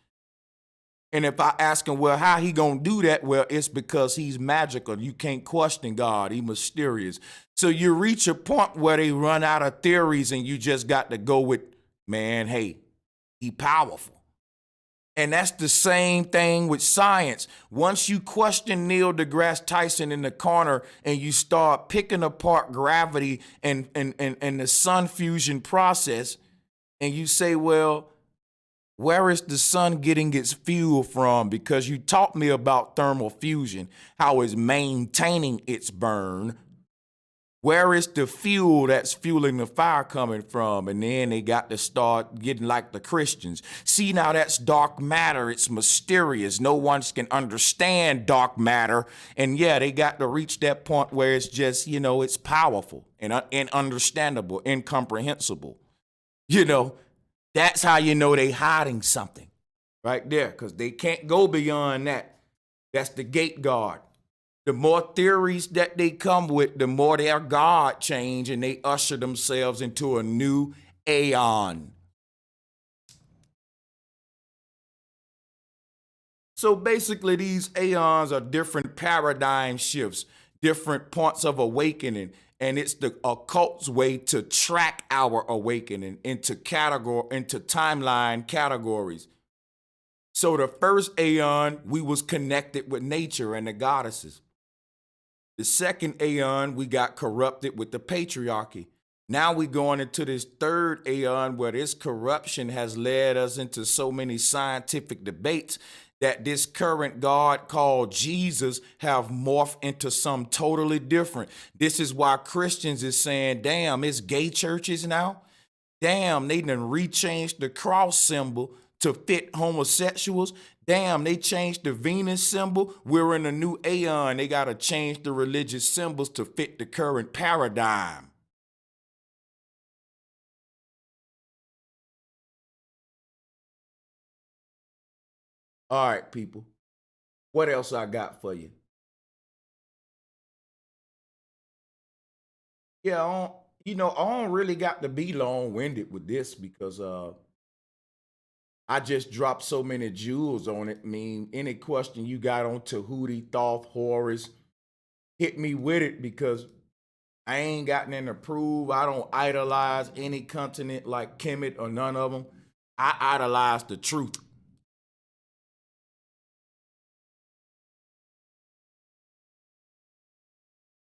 And if I ask him, well, how he gonna do that? Well, it's because he's magical. You can't question God. He's mysterious. So you reach a point where they run out of theories and you just got to go with, man, hey, he powerful. And that's the same thing with science. Once you question Neil deGrasse Tyson in the corner and you start picking apart gravity and the sun fusion process, and you say, well, where is the sun getting its fuel from? Because you taught me about thermal fusion, how it's maintaining its burn. Where is the fuel that's fueling the fire coming from? And then they got to start getting like the Christians. See, now that's dark matter. It's mysterious. No one can understand dark matter. And yeah, they got to reach that point where it's just, it's powerful and understandable, incomprehensible. That's how you know they hiding something right there, because they can't go beyond that. That's the gate guard. The more theories that they come with, the more their God change and they usher themselves into a new aeon. So basically, these aeons are different paradigm shifts, different points of awakening. And it's the occult's way to track our awakening into timeline categories. So the first aeon, we was connected with nature and the goddesses. The second aeon, we got corrupted with the patriarchy. Now we going into this third aeon where this corruption has led us into so many scientific debates that this current God called Jesus have morphed into some totally different. This is why Christians is saying, damn, it's gay churches now. Damn, they done rechanged the cross symbol to fit homosexuals. Damn, they changed the Venus symbol. We're in a new aeon. They got to change the religious symbols to fit the current paradigm. All right, people. What else I got for you? Yeah, I don't really got to be long-winded with this because I just dropped so many jewels on it. I mean, any question you got on Tehuti, Thoth, Horus, hit me with it because I ain't got nothing to prove. I don't idolize any continent like Kemet or none of them. I idolize the truth.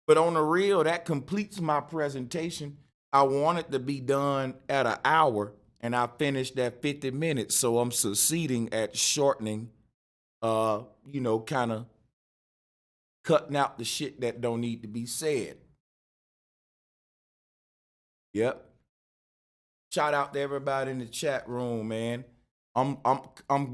But on the real, that completes my presentation. I want it to be done at an hour, and I finished at 50 minutes. So I'm succeeding at shortening, kind of cutting out the shit that don't need to be said. Yep. Shout out to everybody in the chat room, man. I'm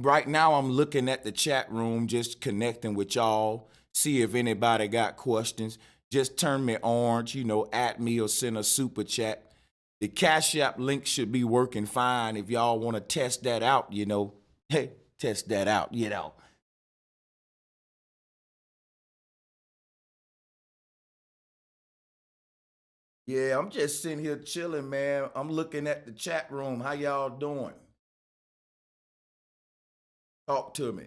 right now I'm looking at the chat room, just connecting with y'all, see if anybody got questions. Just turn me orange, at me or send a super chat. The Cash App link should be working fine. If y'all want to test that out, hey, test that out. Yeah, I'm just sitting here chilling, man. I'm looking at the chat room. How y'all doing? Talk to me.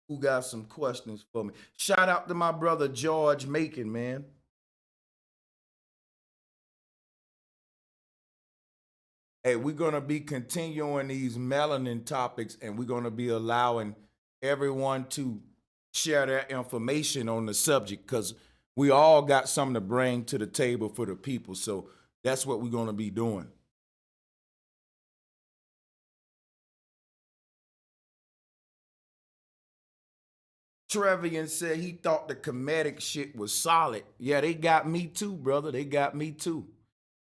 Who got some questions for me? Shout out to my brother George Macon, man. Hey, we're gonna be continuing these melanin topics, and we're gonna be allowing everyone to share their information on the subject because we all got something to bring to the table for the people. So that's what we're gonna be doing. Trevian said he thought the comedic shit was solid. Yeah, they got me too, brother. They got me too.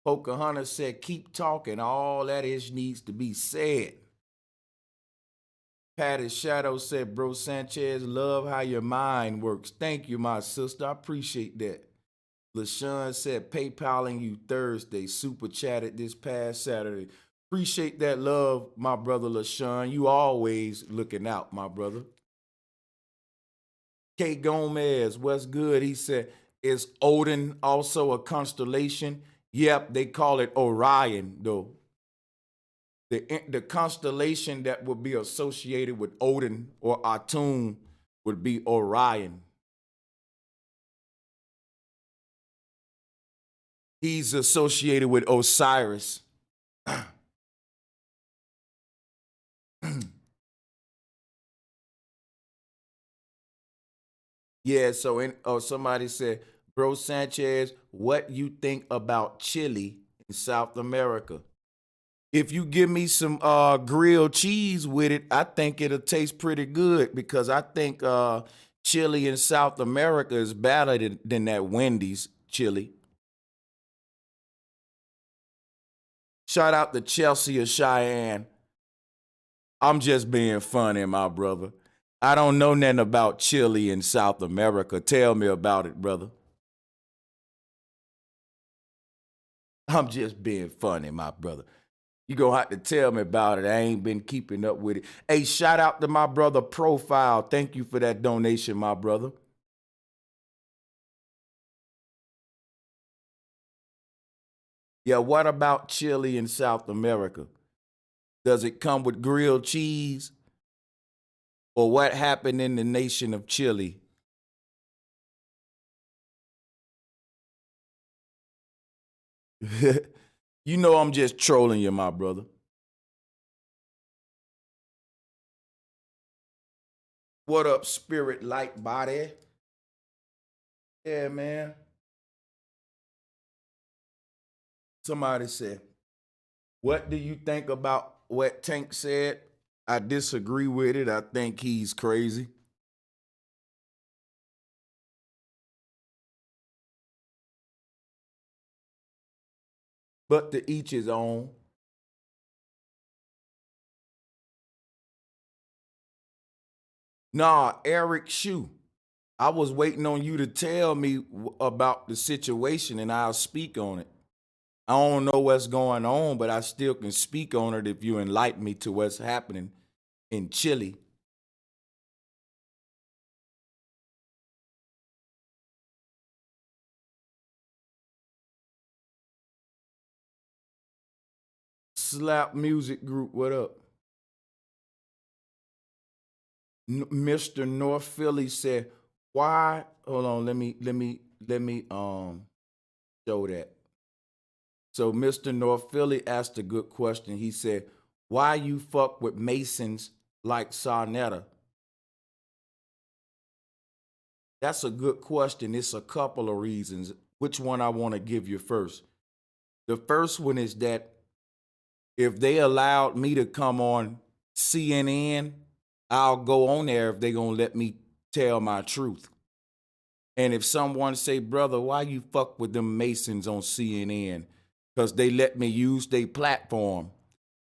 Pocahontas said, keep talking. All that is needs to be said. Patty Shadow said, Bro Sanchez, love how your mind works. Thank you, my sister. I appreciate that. LaShawn said, PayPaling you Thursday. Super chatted this past Saturday. Appreciate that love, my brother LaShawn. You always looking out, my brother. Kate Gomez, what's good? He said, is Odin also a constellation? Yep, they call it Orion, though. The constellation that would be associated with Odin or Atum would be Orion. He's associated with Osiris. Yeah, so somebody said, Bro Sanchez, what you think about chili in South America? If you give me some grilled cheese with it, I think it'll taste pretty good because I think chili in South America is better than that Wendy's chili. Shout out to Chelsea or Cheyenne. I'm just being funny, my brother. I don't know nothing about chili in South America. Tell me about it, brother. I'm just being funny, my brother. You gonna have to tell me about it. I ain't been keeping up with it. Hey, shout out to my brother Profile. Thank you for that donation, my brother. Yeah, what about chili in South America? Does it come with grilled cheese? Or what happened in the nation of Chile? You know I'm just trolling you, my brother. What up, spirit light body? Yeah, man. Somebody said, what do you think about what Tank said? I disagree with it. I think he's crazy. But to each his own. Nah, Eric Shue. I was waiting on you to tell me about the situation and I'll speak on it. I don't know what's going on, but I still can speak on it if you enlighten me to what's happening in Chile. Slap Music Group, what up? Mr. North Philly said, "Why? Hold on, let me show that." So Mr. North Philly asked a good question. He said, "Why you fuck with Masons like Sarnetta?" That's a good question. It's a couple of reasons. Which one I want to give you first? The first one is that if they allowed me to come on CNN, I'll go on there if they gonna let me tell my truth. And if someone say, brother, why you fuck with them Masons on CNN? Because they let me use their platform.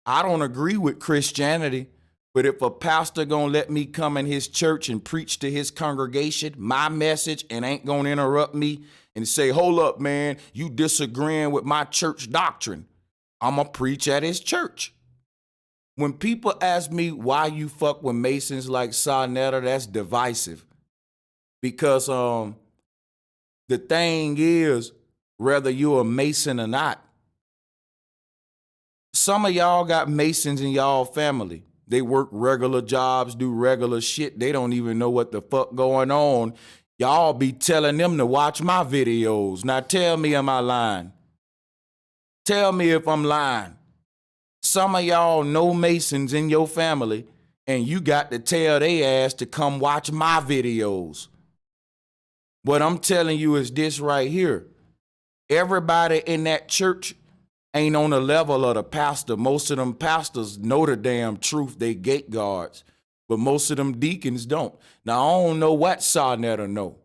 I don't agree with Christianity, but if a pastor gonna let me come in his church and preach to his congregation my message and ain't gonna interrupt me and say, hold up, man, you disagreeing with my church doctrine, I'ma preach at his church. When people ask me why you fuck with Masons like Sarnetta, that's divisive. Because the thing is, whether you're a Mason or not, some of y'all got Masons in y'all family. They work regular jobs, do regular shit. They don't even know what the fuck going on. Y'all be telling them to watch my videos. Now tell me, am I lying? Tell me if I'm lying. Some of y'all know Masons in your family, and you got to tell they ass to come watch my videos. What I'm telling you is this right here. Everybody in that church ain't on the level of the pastor. Most of them pastors know the damn truth. They gate guards. But most of them deacons don't. Now, I don't know what Sarnetta know.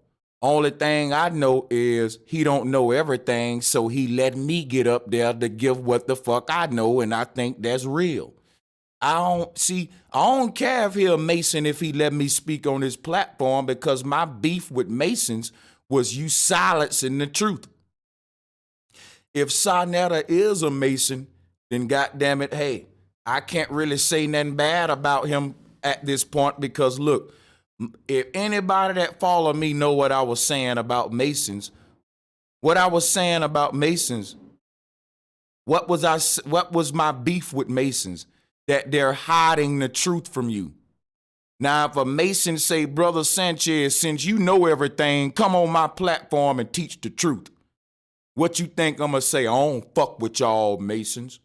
Only thing I know is he don't know everything, so he let me get up there to give what the fuck I know, and I think that's real. I don't care if he a Mason if he let me speak on his platform because my beef with Masons was you silencing the truth. If Sarnetta is a Mason, then goddamn it, hey, I can't really say nothing bad about him at this point because look, if anybody that follow me know what I was saying about Masons, what I was saying about Masons, what was my beef with Masons? That they're hiding the truth from you. Now, if a Mason say, Brother Sanchez, since you know everything, come on my platform and teach the truth. What you think I'm gonna say? I don't fuck with y'all Masons.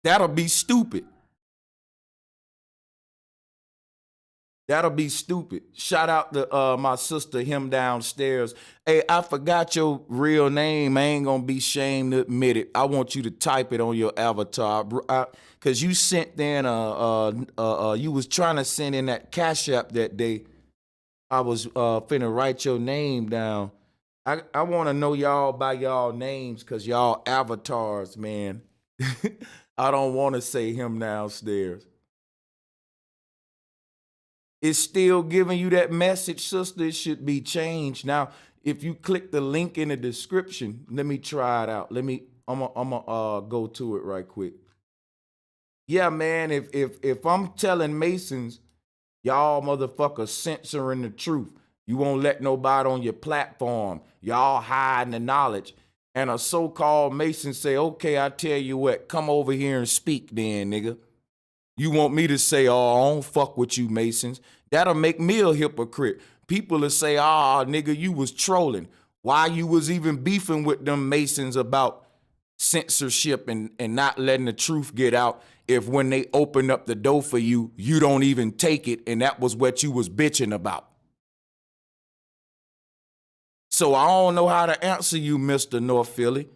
That'll be stupid. That'll be stupid. Shout out to my sister, him downstairs. Hey, I forgot your real name. I ain't gonna be ashamed to admit it. I want you to type it on your avatar, cause you sent in you was trying to send in that cash app that day. I was finna write your name down. I want to know y'all by y'all names, cause y'all avatars, man. I don't want to say him downstairs. It's still giving you that message, sister. It should be changed. Now, if you click the link in the description, let me try it out. I'm gonna go to it right quick. Yeah, man, if I'm telling Masons, y'all motherfuckers censoring the truth. You won't let nobody on your platform. Y'all hiding the knowledge. And a so-called Mason say, okay, I tell you what, come over here and speak then, nigga. You want me to say, oh, I don't fuck with you, Masons. That'll make me a hypocrite. People will say, ah, nigga, you was trolling. Why you was even beefing with them Masons about censorship and not letting the truth get out if when they open up the door for you, you don't even take it, and that was what you was bitching about. So I don't know how to answer you, Mr. North Philly.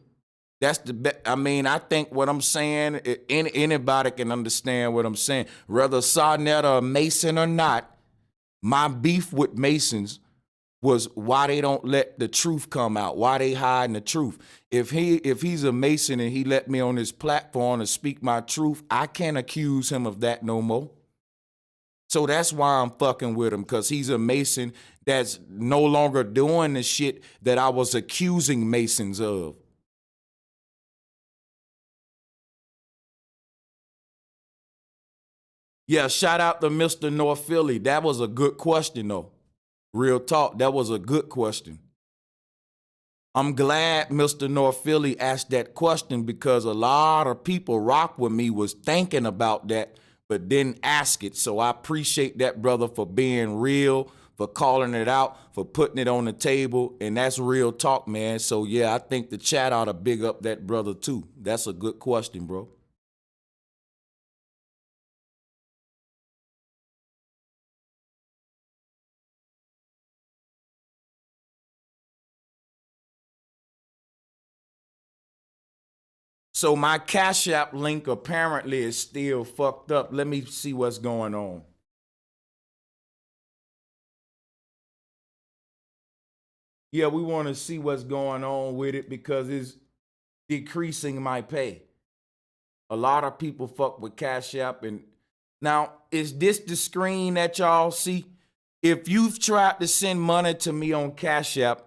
That's the best. I mean, I think what I'm saying, anybody can understand what I'm saying. Whether Sarnetta a Mason or not, my beef with Masons was why they don't let the truth come out, why they hiding the truth. If he's a Mason and he let me on his platform to speak my truth, I can't accuse him of that no more. So that's why I'm fucking with him, because he's a Mason that's no longer doing the shit that I was accusing Masons of. Yeah, shout out to Mr. North Philly. That was a good question, though. Real talk, that was a good question. I'm glad Mr. North Philly asked that question, because a lot of people rock with me was thinking about that, but didn't ask it. So I appreciate that, brother, for being real, for calling it out, for putting it on the table. And that's real talk, man. So yeah, I think the chat ought to big up that brother too. That's a good question, bro. So my Cash App link apparently is still fucked up. Let me see what's going on. Yeah, we want to see what's going on with it, because it's decreasing my pay. A lot of people fuck with Cash App. And now, is this the screen that y'all see? If you've tried to send money to me on Cash App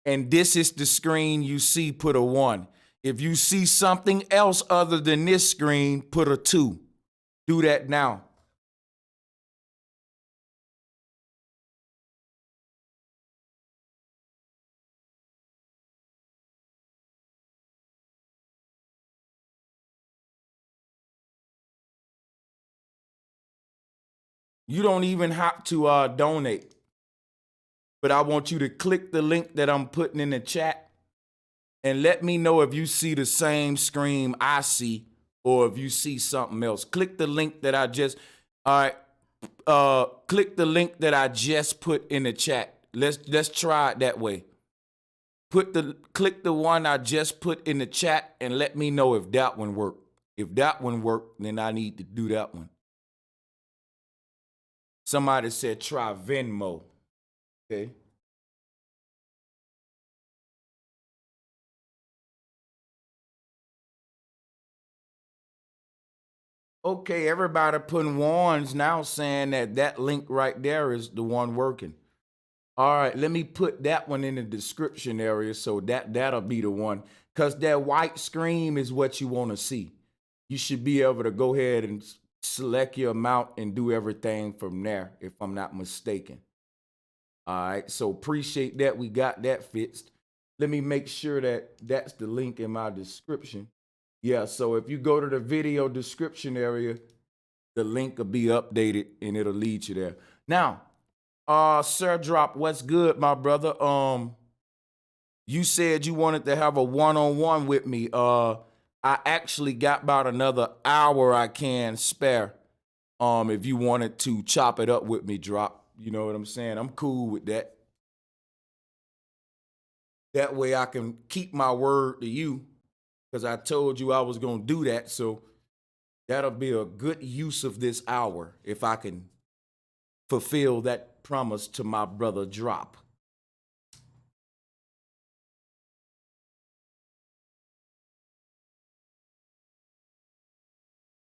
and this is the screen you see, put a 1. If you see something else other than this screen, put a 2. Do that now. You don't even have to donate, but I want you to click the link that I'm putting in the chat and let me know if you see the same screen I see or if you see something else. Click the link that I just, all right, click the link that I just put in the chat. Let's try it that way. Click the one I just put in the chat and let me know if that one worked. If that one worked, then I need to do that one. Somebody said try Venmo. Okay. Okay, everybody putting ones now, saying that that link right there is the one working. All right, let me put that one in the description area, so that'll be the one, because that white screen is what you want to see. You should be able to go ahead and select your amount and do everything from there, if I'm not mistaken. All right, so appreciate that. We got that fixed. Let me make sure that that's the link in my description. Yeah, so if you go to the video description area, the link will be updated and it'll lead you there. Now, Sir Drop, what's good, my brother? You said you wanted to have a one-on-one with me. I actually got about another hour I can spare. If you wanted to chop it up with me, drop. You know what I'm saying? I'm cool with that. That way I can keep my word to you because I told you I was going to do that. So that'll be a good use of this hour if I can fulfill that promise to my brother Drop.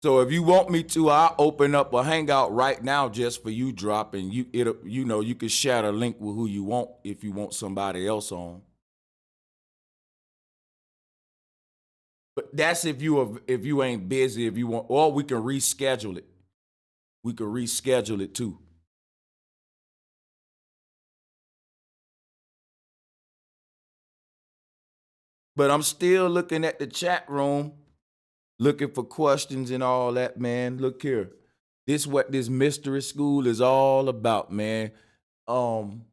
So if you want me to, I'll open up a hangout right now just for you, Drop, and you can share the link with who you want if you want somebody else on. But that's if you ain't busy, if you want, or we can reschedule it. We can reschedule it too. But I'm still looking at the chat room, looking for questions and all that, man. Look here. This what this mystery school is all about, man. Um,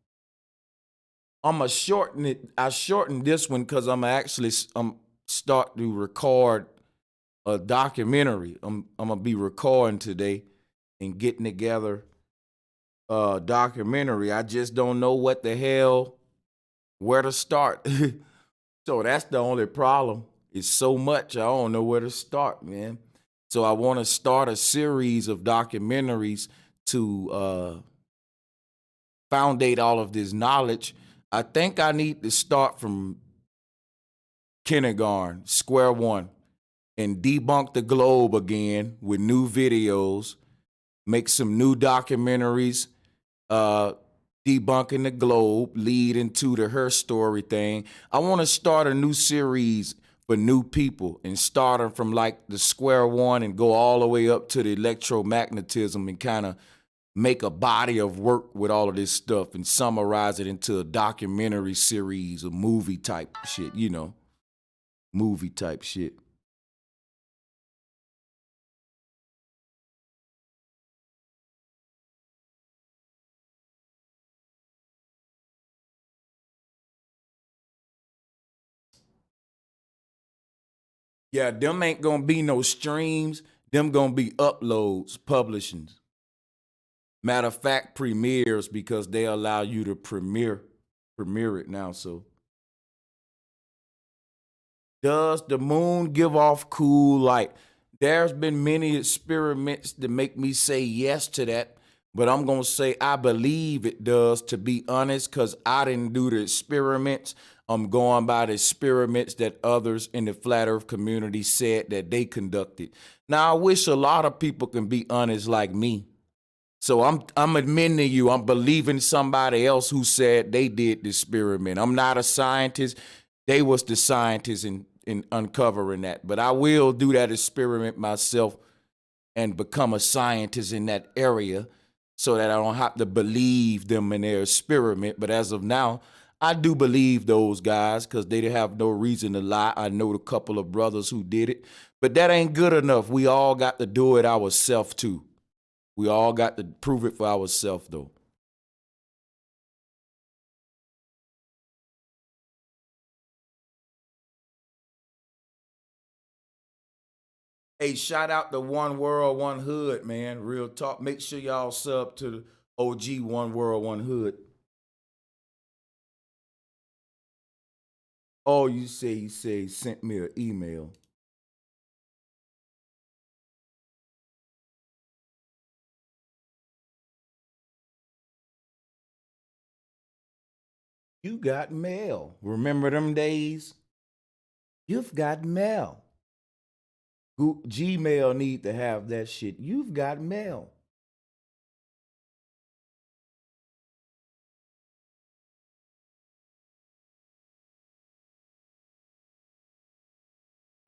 I'm gonna shorten it. I shortened this one because I'm start to record a documentary. I'm gonna be recording today and getting together a documentary. I just don't know what the hell where to start. So that's the only problem. It's so much I don't know where to start, man. So I want to start a series of documentaries to foundate all of this knowledge. I think I need to start from kindergarten, square one, and debunk the globe again with new videos, make some new documentaries, uh, debunking the globe, lead into the her story thing. I want to start a new series for new people and start them from like the square one and go all the way up to the electromagnetism and kind of make a body of work with all of this stuff and summarize it into a documentary series, a movie type shit, movie type shit. Yeah, them ain't gonna be no streams. Them gonna be uploads, publishings. Matter of fact, premieres because they allow you to premiere it now. So does the moon give off cool light? There's been many experiments that make me say yes to that, but I'm gonna say I believe it does, to be honest, because I didn't do the experiments. I'm going by the experiments that others in the flat earth community said that they conducted. Now I wish a lot of people can be honest like me. So I'm admitting to you, I'm believing somebody else who said they did the experiment. I'm not a scientist. They was the scientists in uncovering that. But I will do that experiment myself and become a scientist in that area so that I don't have to believe them in their experiment. But as of now, I do believe those guys because they have no reason to lie. I know a couple of brothers who did it, but that ain't good enough. We all got to do it ourselves too. We all got to prove it for ourselves, though. Hey, shout out to One World, One Hood, man. Real talk. Make sure y'all sub to the OG One World, One Hood. Oh, you say he sent me an email. You got mail. Remember them days? You've got mail. Gmail need to have that shit. You've got mail.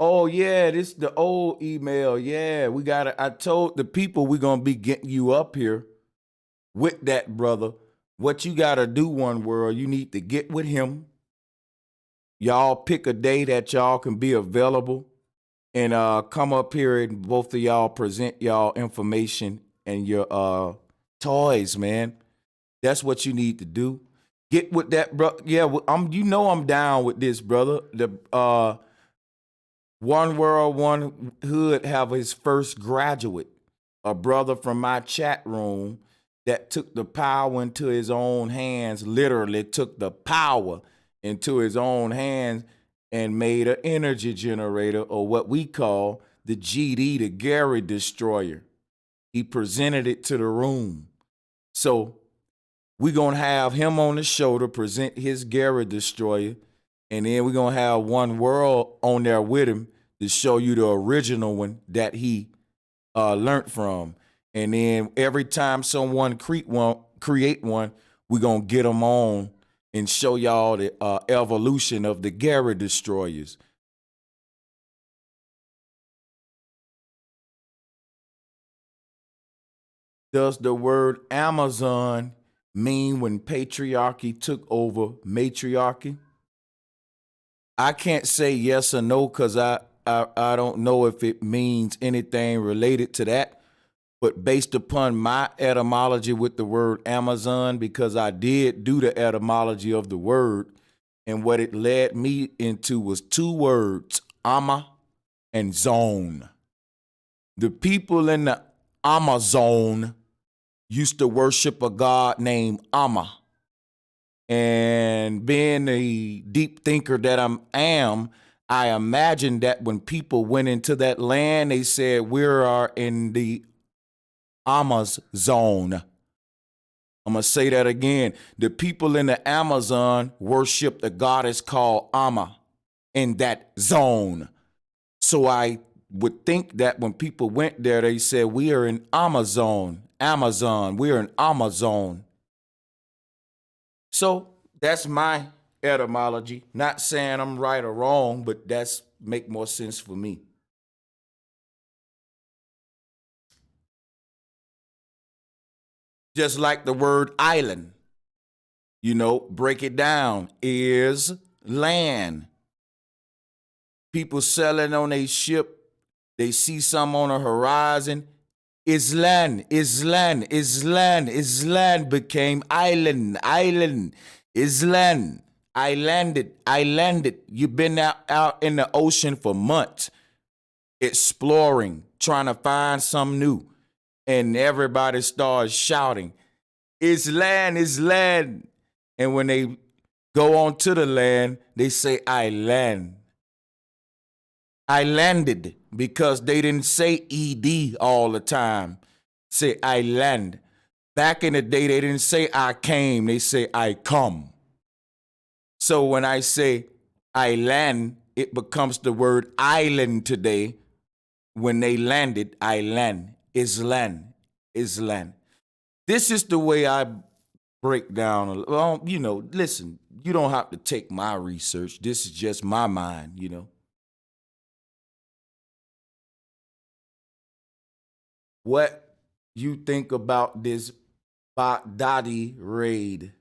Oh yeah, this the old email. Yeah, we got to I told the people we're gonna be getting you up here with that brother. What you gotta do, One World, you need to get with him. Y'all pick a day that y'all can be available and come up here and both of y'all present y'all information and your toys, man. That's what you need to do. Get with that, bro. Yeah, I'm. You know I'm down with this, brother. The One World, One Hood have his first graduate, a brother from my chat room that took the power into his own hands, literally took the power into his own hands and made an energy generator, or what we call the GD, the Gary Destroyer. He presented it to the room. So we're going to have him on the show to present his Gary Destroyer. And then we're going to have One World on there with him to show you the original one that he learned from. And then every time someone create one, we're going to get them on and show y'all the evolution of the Gary Destroyers. Does the word Amazon mean when patriarchy took over matriarchy? I can't say yes or no because I don't know if it means anything related to that. But based upon my etymology with the word Amazon, because I did do the etymology of the word, and what it led me into was two words, Ama and zone. The people in the Amazon used to worship a god named Ama. And being the deep thinker that I imagine that when people went into that land, they said, we are in the Ama's zone. I'm going to say that again. The people in the Amazon worship the goddess called Ama in that zone. So I would think that when people went there, they said, we are in Amazon. We are in Amazon. So that's my etymology. Not saying I'm right or wrong, but that's make more sense for me. Just like the word island, break it down, is land. People selling on a ship, they see some on the horizon, is land, became island, is land. I landed. You've been out in the ocean for months, exploring, trying to find something new. And everybody starts shouting, it's land. And when they go on to the land, they say, I land. I landed, because they didn't say ED all the time. Say, I land. Back in the day, they didn't say I came. They say I come. So when I say I land, it becomes the word island today. When they landed, I land. Is land. This is the way I break down. Well, listen, you don't have to take my research. This is just my mind. What you think about this Baghdadi raid?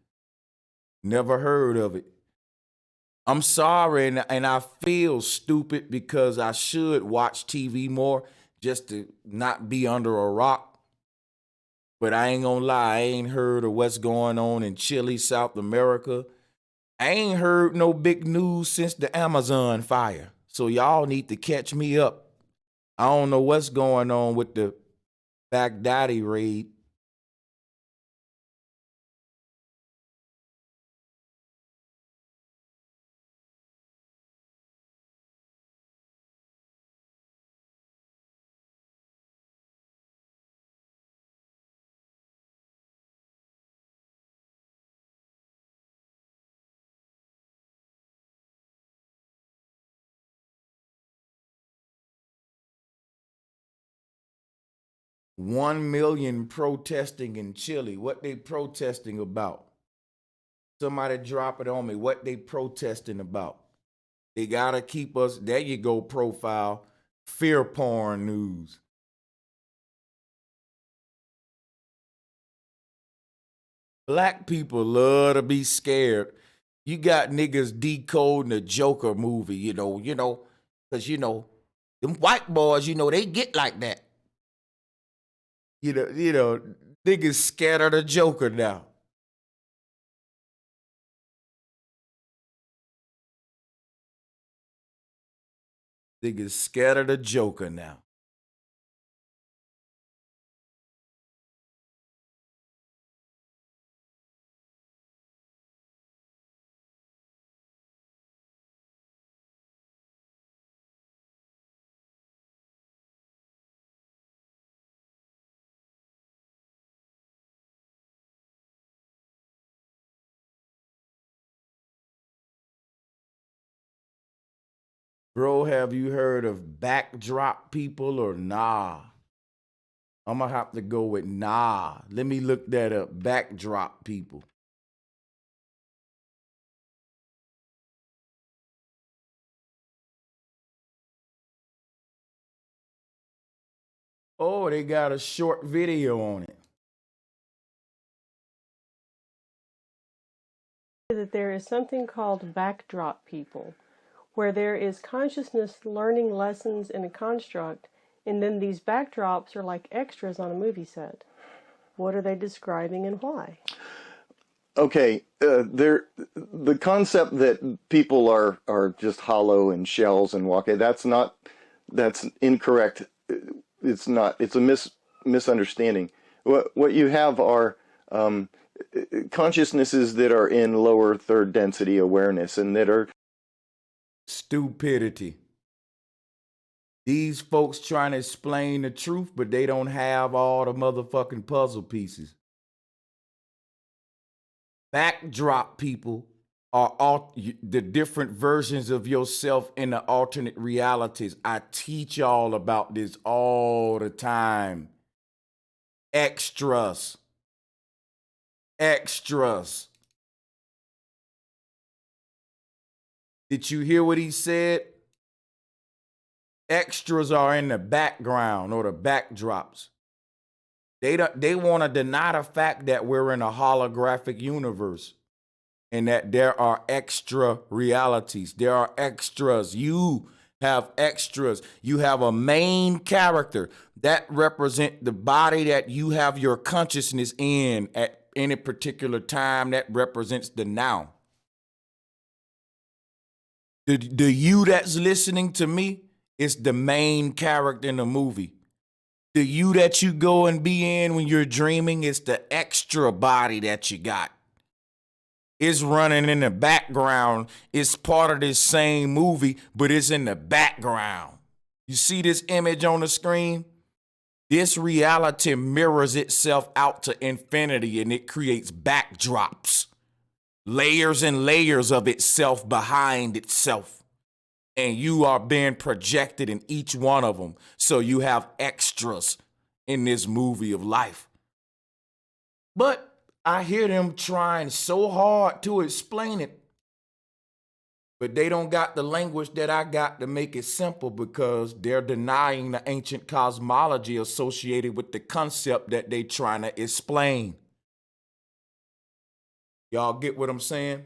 Never heard of it. I'm sorry, and I feel stupid because I should watch TV more just to not be under a rock. But I ain't gonna lie, I ain't heard of what's going on in Chile, South America. I ain't heard no big news since the Amazon fire. So y'all need to catch me up. I don't know what's going on with the Baghdadi raid. One million protesting in Chile. What they protesting about? Somebody drop it on me. What they protesting about? They gotta keep us. There you go. Profile fear porn news. Black people love to be scared. You got niggas decoding the Joker movie. Because them white boys. They get like that. Niggas scared of the Joker now. Niggas scared of the Joker now. Bro, have you heard of backdrop people or nah? I'm gonna have to go with nah. Let me look that up. Backdrop people. Oh, they got a short video on it. That there is something called backdrop people, where there is consciousness learning lessons in a construct, and then these backdrops are like extras on a movie set. What are they describing and why? Okay, the concept that people are just hollow and shells and that's incorrect. It's not. It's a misunderstanding. What you have are consciousnesses that are in lower third density awareness and that are Stupidity. These folks trying to explain the truth, but they don't have all the motherfucking puzzle pieces. Backdrop people are all the different versions of yourself in the alternate realities. I teach y'all about this all the time. Extras. Extras. Did you hear what he said? Extras are in the background or the backdrops. They want to deny the fact that we're in a holographic universe and that there are extra realities. There are extras. You have extras. You have a main character that represent the body that you have your consciousness in at any particular time. That represents the now. The you that's listening to me is the main character in the movie. The you that you go and be in when you're dreaming is the extra body that you got. It's running in the background. It's part of this same movie, but it's in the background. You see this image on the screen? This reality mirrors itself out to infinity and it creates backdrops, layers and layers of itself behind itself. And you are being projected in each one of them. So you have extras in this movie of life. But I hear them trying so hard to explain it. But they don't got the language that I got to make it simple because they're denying the ancient cosmology associated with the concept that they trying to explain. Y'all get what I'm saying?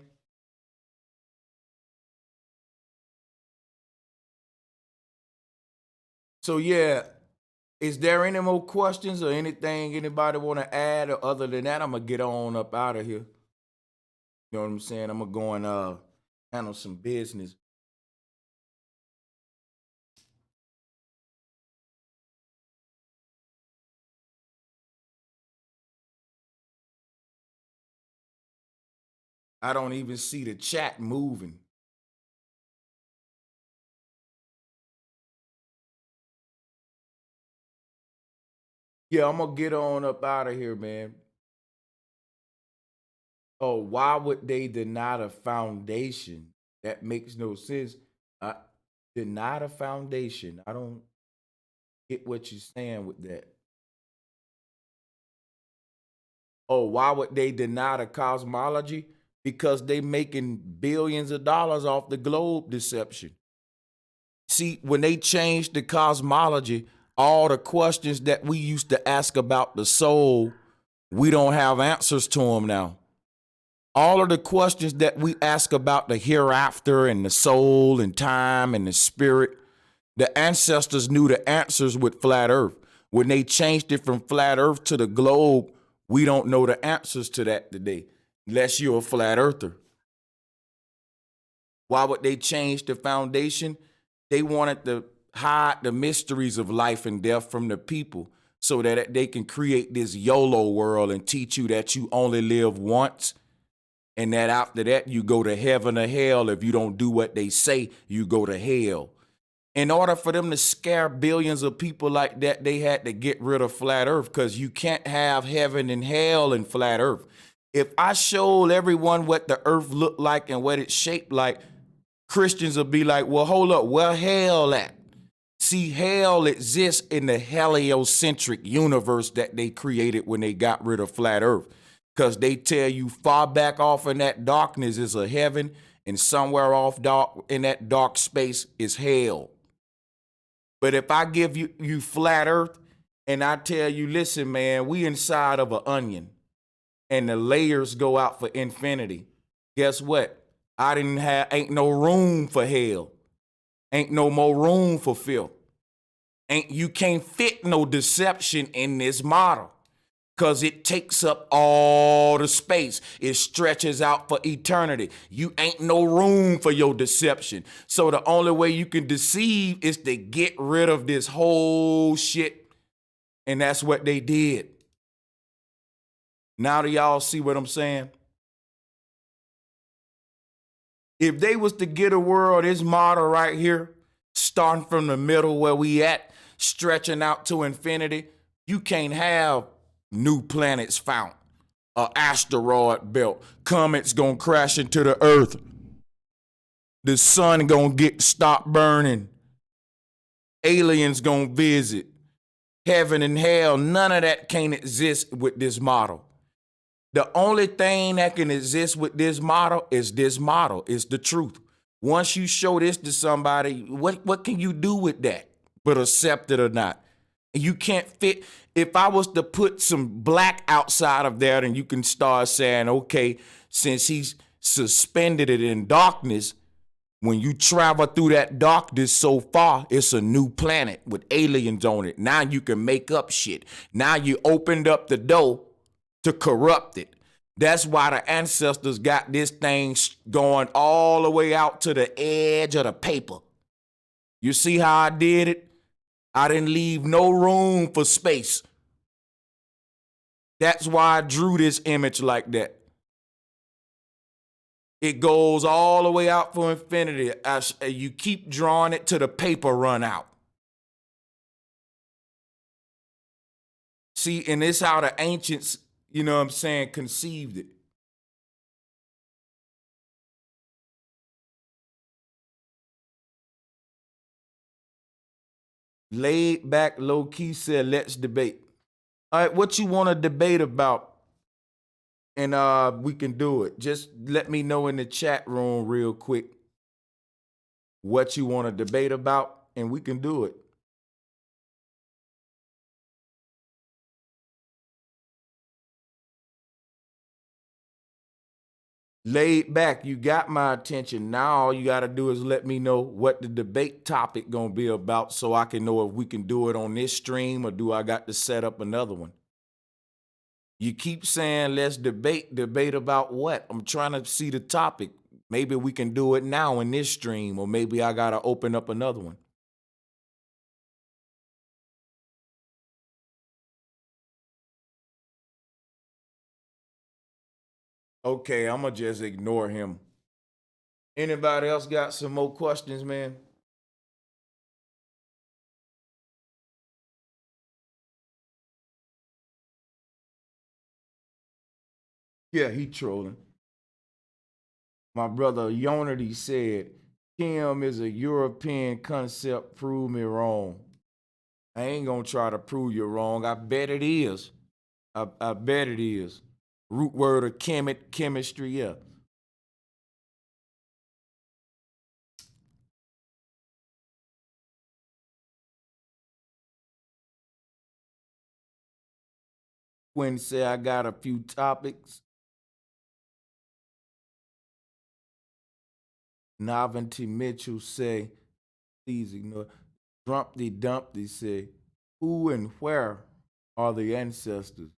So yeah, is there any more questions or anything anybody want to add? Or other than that, I'm going to get on up out of here. You know what I'm saying? I'm going to go and handle some business. I don't even see the chat moving. Yeah, I'm going to get on up out of here, man. Oh, why would they deny the foundation? That makes no sense. Deny the foundation. I don't get what you're saying with that. Oh, why would they deny the cosmology? Because they making billions of dollars off the globe deception. See, when they changed the cosmology, all the questions that we used to ask about the soul, we don't have answers to them now. All of the questions that we ask about the hereafter and the soul and time and the spirit, the ancestors knew the answers with flat earth. When they changed it from flat earth to the globe, we don't know the answers to that today, unless you're a flat earther. Why would they change the foundation? They wanted to hide the mysteries of life and death from the people so that they can create this YOLO world and teach you that you only live once and that after that you go to heaven or hell. If you don't do what they say, you go to hell. In order for them to scare billions of people like that, they had to get rid of flat earth because you can't have heaven and hell in flat earth. If I showed everyone what the earth looked like and what it's shaped like, Christians will be like, well, hold up, where hell at? See, hell exists in the heliocentric universe that they created when they got rid of flat earth. Because they tell you far back off in that darkness is a heaven, and somewhere off dark in that dark space is hell. But if I give you flat earth and I tell you, listen, man, we inside of an onion and the layers go out for infinity, guess what? Ain't no room for hell. Ain't no more room for filth. You can't fit no deception in this model because it takes up all the space. It stretches out for eternity. You ain't no room for your deception. So the only way you can deceive is to get rid of this whole shit. And that's what they did. Now do y'all see what I'm saying? If they was to get a world, this model right here, starting from the middle where we at, stretching out to infinity, you can't have new planets found, an asteroid belt, comets gonna crash into the earth, the sun gonna stop burning, aliens gonna visit, heaven and hell, none of that can't exist with this model. The only thing that can exist with this model is the truth. Once you show this to somebody, what can you do with that but accept it or not? You can't fit. If I was to put some black outside of there, then you can start saying, okay, since he's suspended it in darkness, when you travel through that darkness so far, it's a new planet with aliens on it. Now you can make up shit. Now you opened up the door to corrupt it. That's why the ancestors got this thing going all the way out to the edge of the paper. You see how I did it? I didn't leave no room for space. That's why I drew this image like that. It goes all the way out for infinity. You keep drawing it till the paper run out. See, and this how the ancients, you know what I'm saying, conceived it. Laid back, low key said, let's debate. All right, what you want to debate about? And we can do it. Just let me know in the chat room real quick what you want to debate about, and we can do it. Laid back, you got my attention. Now all you got to do is let me know what the debate topic going to be about so I can know if we can do it on this stream or do I got to set up another one. You keep saying let's debate about what? I'm trying to see the topic. Maybe we can do it now in this stream, or maybe I got to open up another one. Okay, I'm going to just ignore him. Anybody else got some more questions, man? Yeah, he trolling. My brother Unity said, Kim is a European concept, prove me wrong. I ain't going to try to prove you wrong. I bet it is. I bet it is. Root word of chemistry, yeah. Quinn said, I got a few topics. Novelty Mitchell say, please ignore. Drumpty Dumpty say, who and where are the ancestors?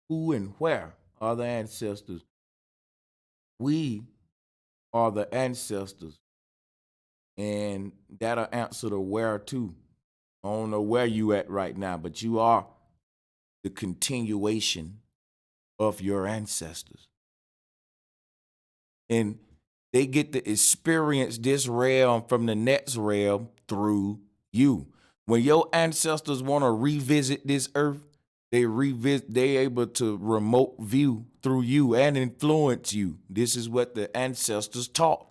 Who and where are the ancestors? We are the ancestors. And that'll answer the where too. I don't know where you at right now, but you are the continuation of your ancestors. And they get to experience this realm from the next realm through you. When your ancestors want to revisit this earth, They able to remote view through you and influence you. This is what the ancestors taught.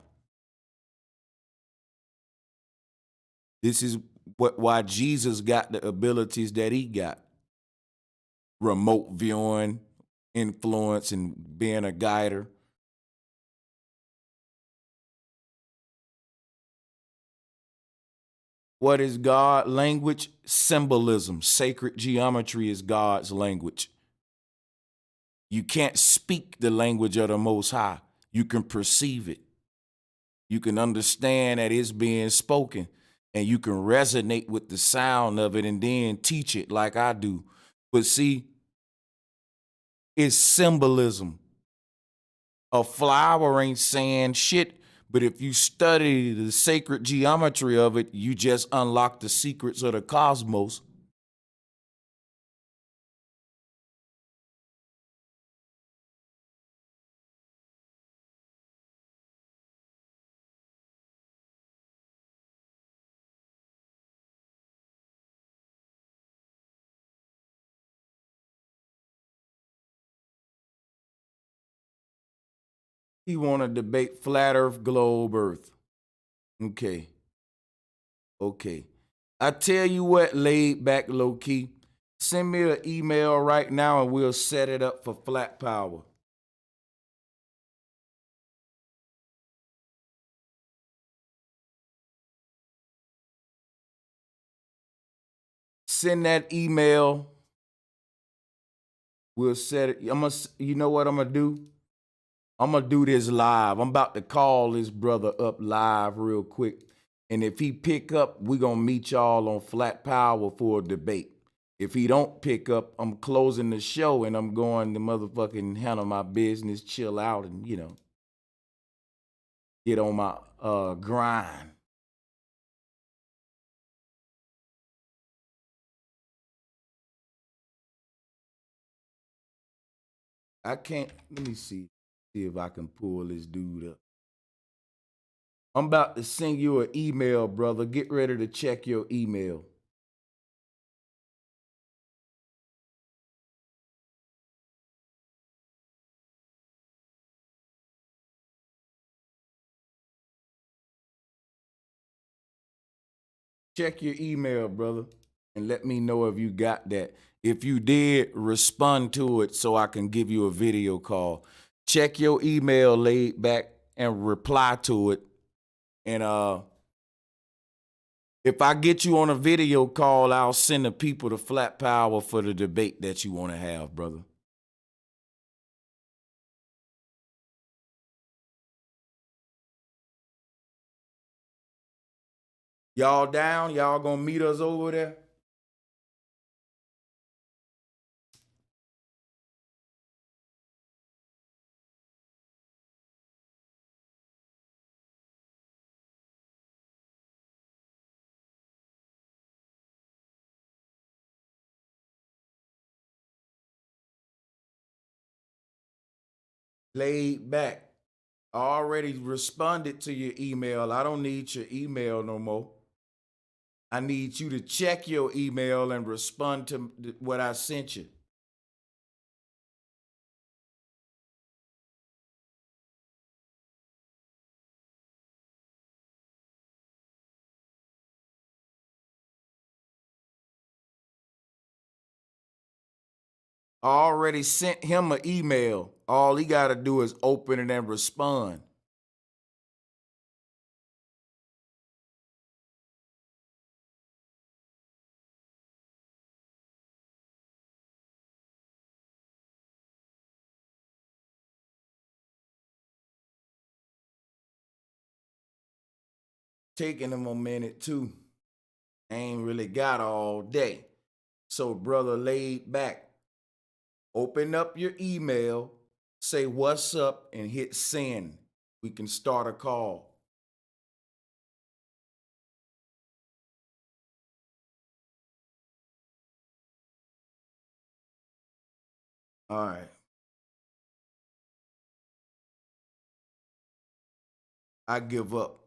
This is why Jesus got the abilities that he got. Remote viewing, influence, and being a guider. What is God language? Symbolism. Sacred geometry is God's language. You can't speak the language of the Most High. You can perceive it. You can understand that it's being spoken, and you can resonate with the sound of it and then teach it like I do. But see, it's symbolism. A flower ain't saying shit, but if you study the sacred geometry of it, you just unlock the secrets of the cosmos. He want to debate flat earth, globe earth. Okay. Okay. I tell you what, laid back low key. Send me an email right now and we'll set it up for flat power. Send that email. We'll set it. You know what I'm gonna do? I'm gonna do this live. I'm about to call this brother up live real quick. And if he pick up, we're gonna meet y'all on Flat Power for a debate. If he don't pick up, I'm closing the show and I'm going to motherfucking handle my business, chill out, and get on my grind. I can't. Let me see if I can pull this dude up. I'm about to send you an email, brother. Get ready to check your email. Check your email, brother, and let me know if you got that. If you did, respond to it so I can give you a video call. Check your email laid back and reply to it. And if I get you on a video call, I'll send the people to Flat Power for the debate that you want to have, brother. Y'all down? Y'all gonna meet us over there? Laid back. I already responded to your email. I don't need your email no more. I need you to check your email and respond to what I sent you. I already sent him an email. All he got to do is open it and respond. Taking him a minute too. Ain't really got all day. So, brother, laid back. Open up your email, say what's up, and hit send. We can start a call. All right. I give up.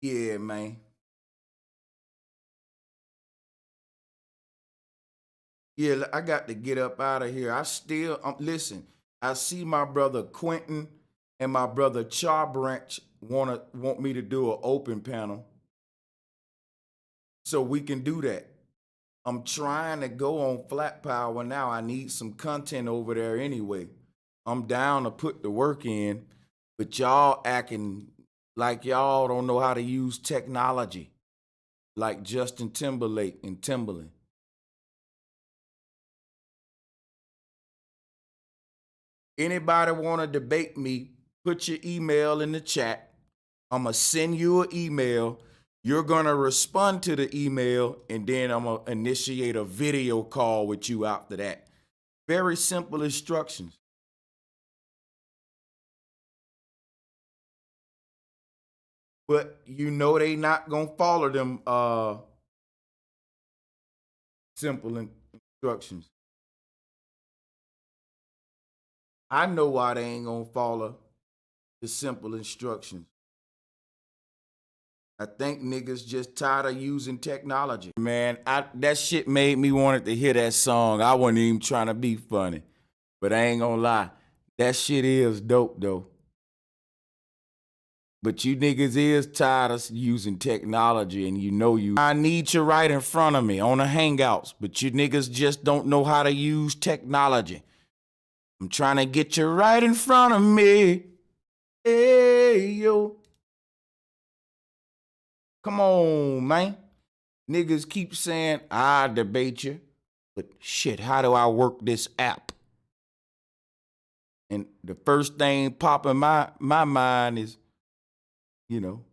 Yeah, man. Yeah, I got to get up out of here. I still listen. I see my brother Quentin and my brother Charbranch want me to do an open panel, so we can do that. I'm trying to go on Flat Power now. I need some content over there anyway. I'm down to put the work in, but y'all acting like y'all don't know how to use technology, like Justin Timberlake and Timberland. Anybody want to debate me, put your email in the chat. I'm going to send you an email. You're going to respond to the email, and then I'm going to initiate a video call with you after that. Very simple instructions. But you know they not going to follow them simple instructions. I know why they ain't going to follow the simple instructions. I think niggas just tired of using technology. Man, that shit made me wanted to hear that song. I wasn't even trying to be funny, but I ain't gonna lie. That shit is dope though. But you niggas is tired of using technology, and you know you. I need you right in front of me on the Hangouts, but you niggas just don't know how to use technology. I'm trying to get you right in front of me. Hey, yo. Come on, man. Niggas keep saying, I debate you. But shit, how do I work this app? And the first thing pop in my mind is, you know,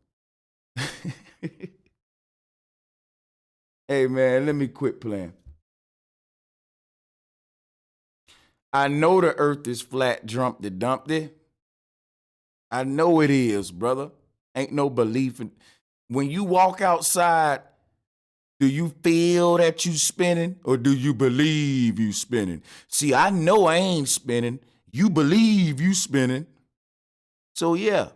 hey man, let me quit playing. I know the earth is flat, Drumpty Dumpty. I know it is, brother. Ain't no belief in. When you walk outside, do you feel that you spinning, or do you believe you spinning? See, I know I ain't spinning. You believe you spinning. So yeah,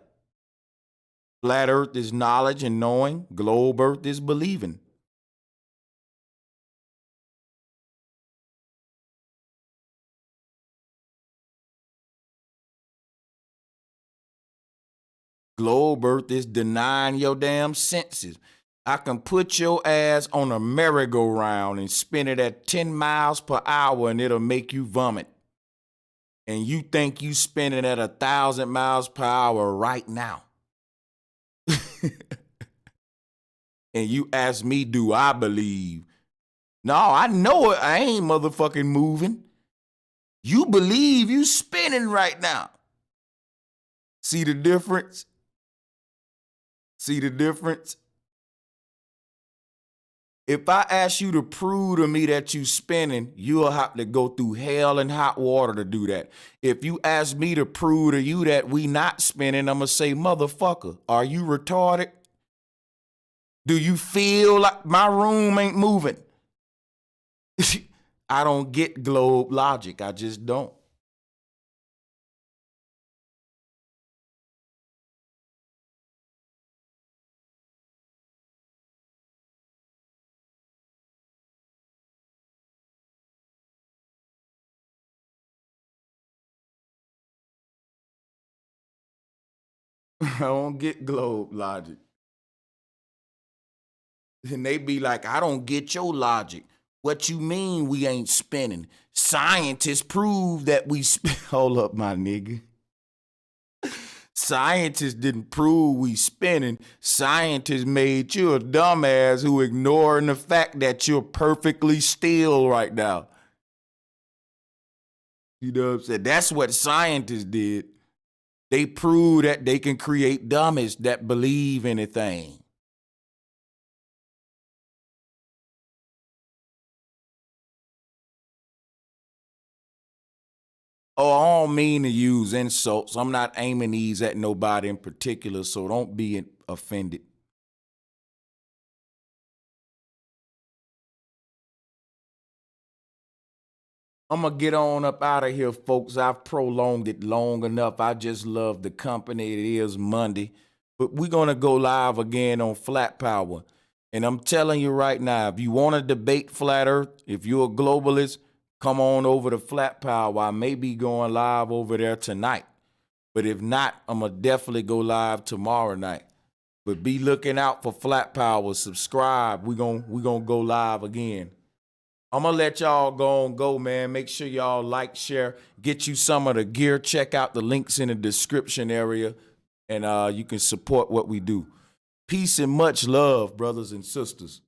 flat earth is knowledge and knowing. Globe earth is believing. Globe earth is denying your damn senses. I can put your ass on a merry-go-round and spin it at 10 miles per hour and it'll make you vomit. And you think you spinning at 1,000 miles per hour right now. And you ask me, do I believe? No, I know it. I ain't motherfucking moving. You believe you spinning right now. See the difference? See the difference? If I ask you to prove to me that you spinning, you'll have to go through hell and hot water to do that. If you ask me to prove to you that we not spinning, I'm going to say, motherfucker, are you retarded? Do you feel like my room ain't moving? I don't get globe logic. I just don't. I don't get globe logic. And they be like, I don't get your logic. What you mean we ain't spinning? Scientists prove that we spin. Hold up, my nigga. Scientists didn't prove we spinning. Scientists made you a dumbass who ignoring the fact that you're perfectly still right now. You know what I'm saying? That's what scientists did. They proved that they can create dummies that believe anything. Oh, I don't mean to use insults. I'm not aiming these at nobody in particular, so don't be offended. I'm going to get on up out of here, folks. I've prolonged it long enough. I just love the company. It is Monday. But we're going to go live again on Flat Power. And I'm telling you right now, if you want to debate Flat Earth, if you're a globalist, come on over to Flat Power. I may be going live over there tonight. But if not, I'm going to definitely go live tomorrow night. But be looking out for Flat Power. Subscribe. We're gonna go live again. I'm going to let y'all go, man. Make sure y'all like, share, get you some of the gear. Check out the links in the description area, and you can support what we do. Peace and much love, brothers and sisters.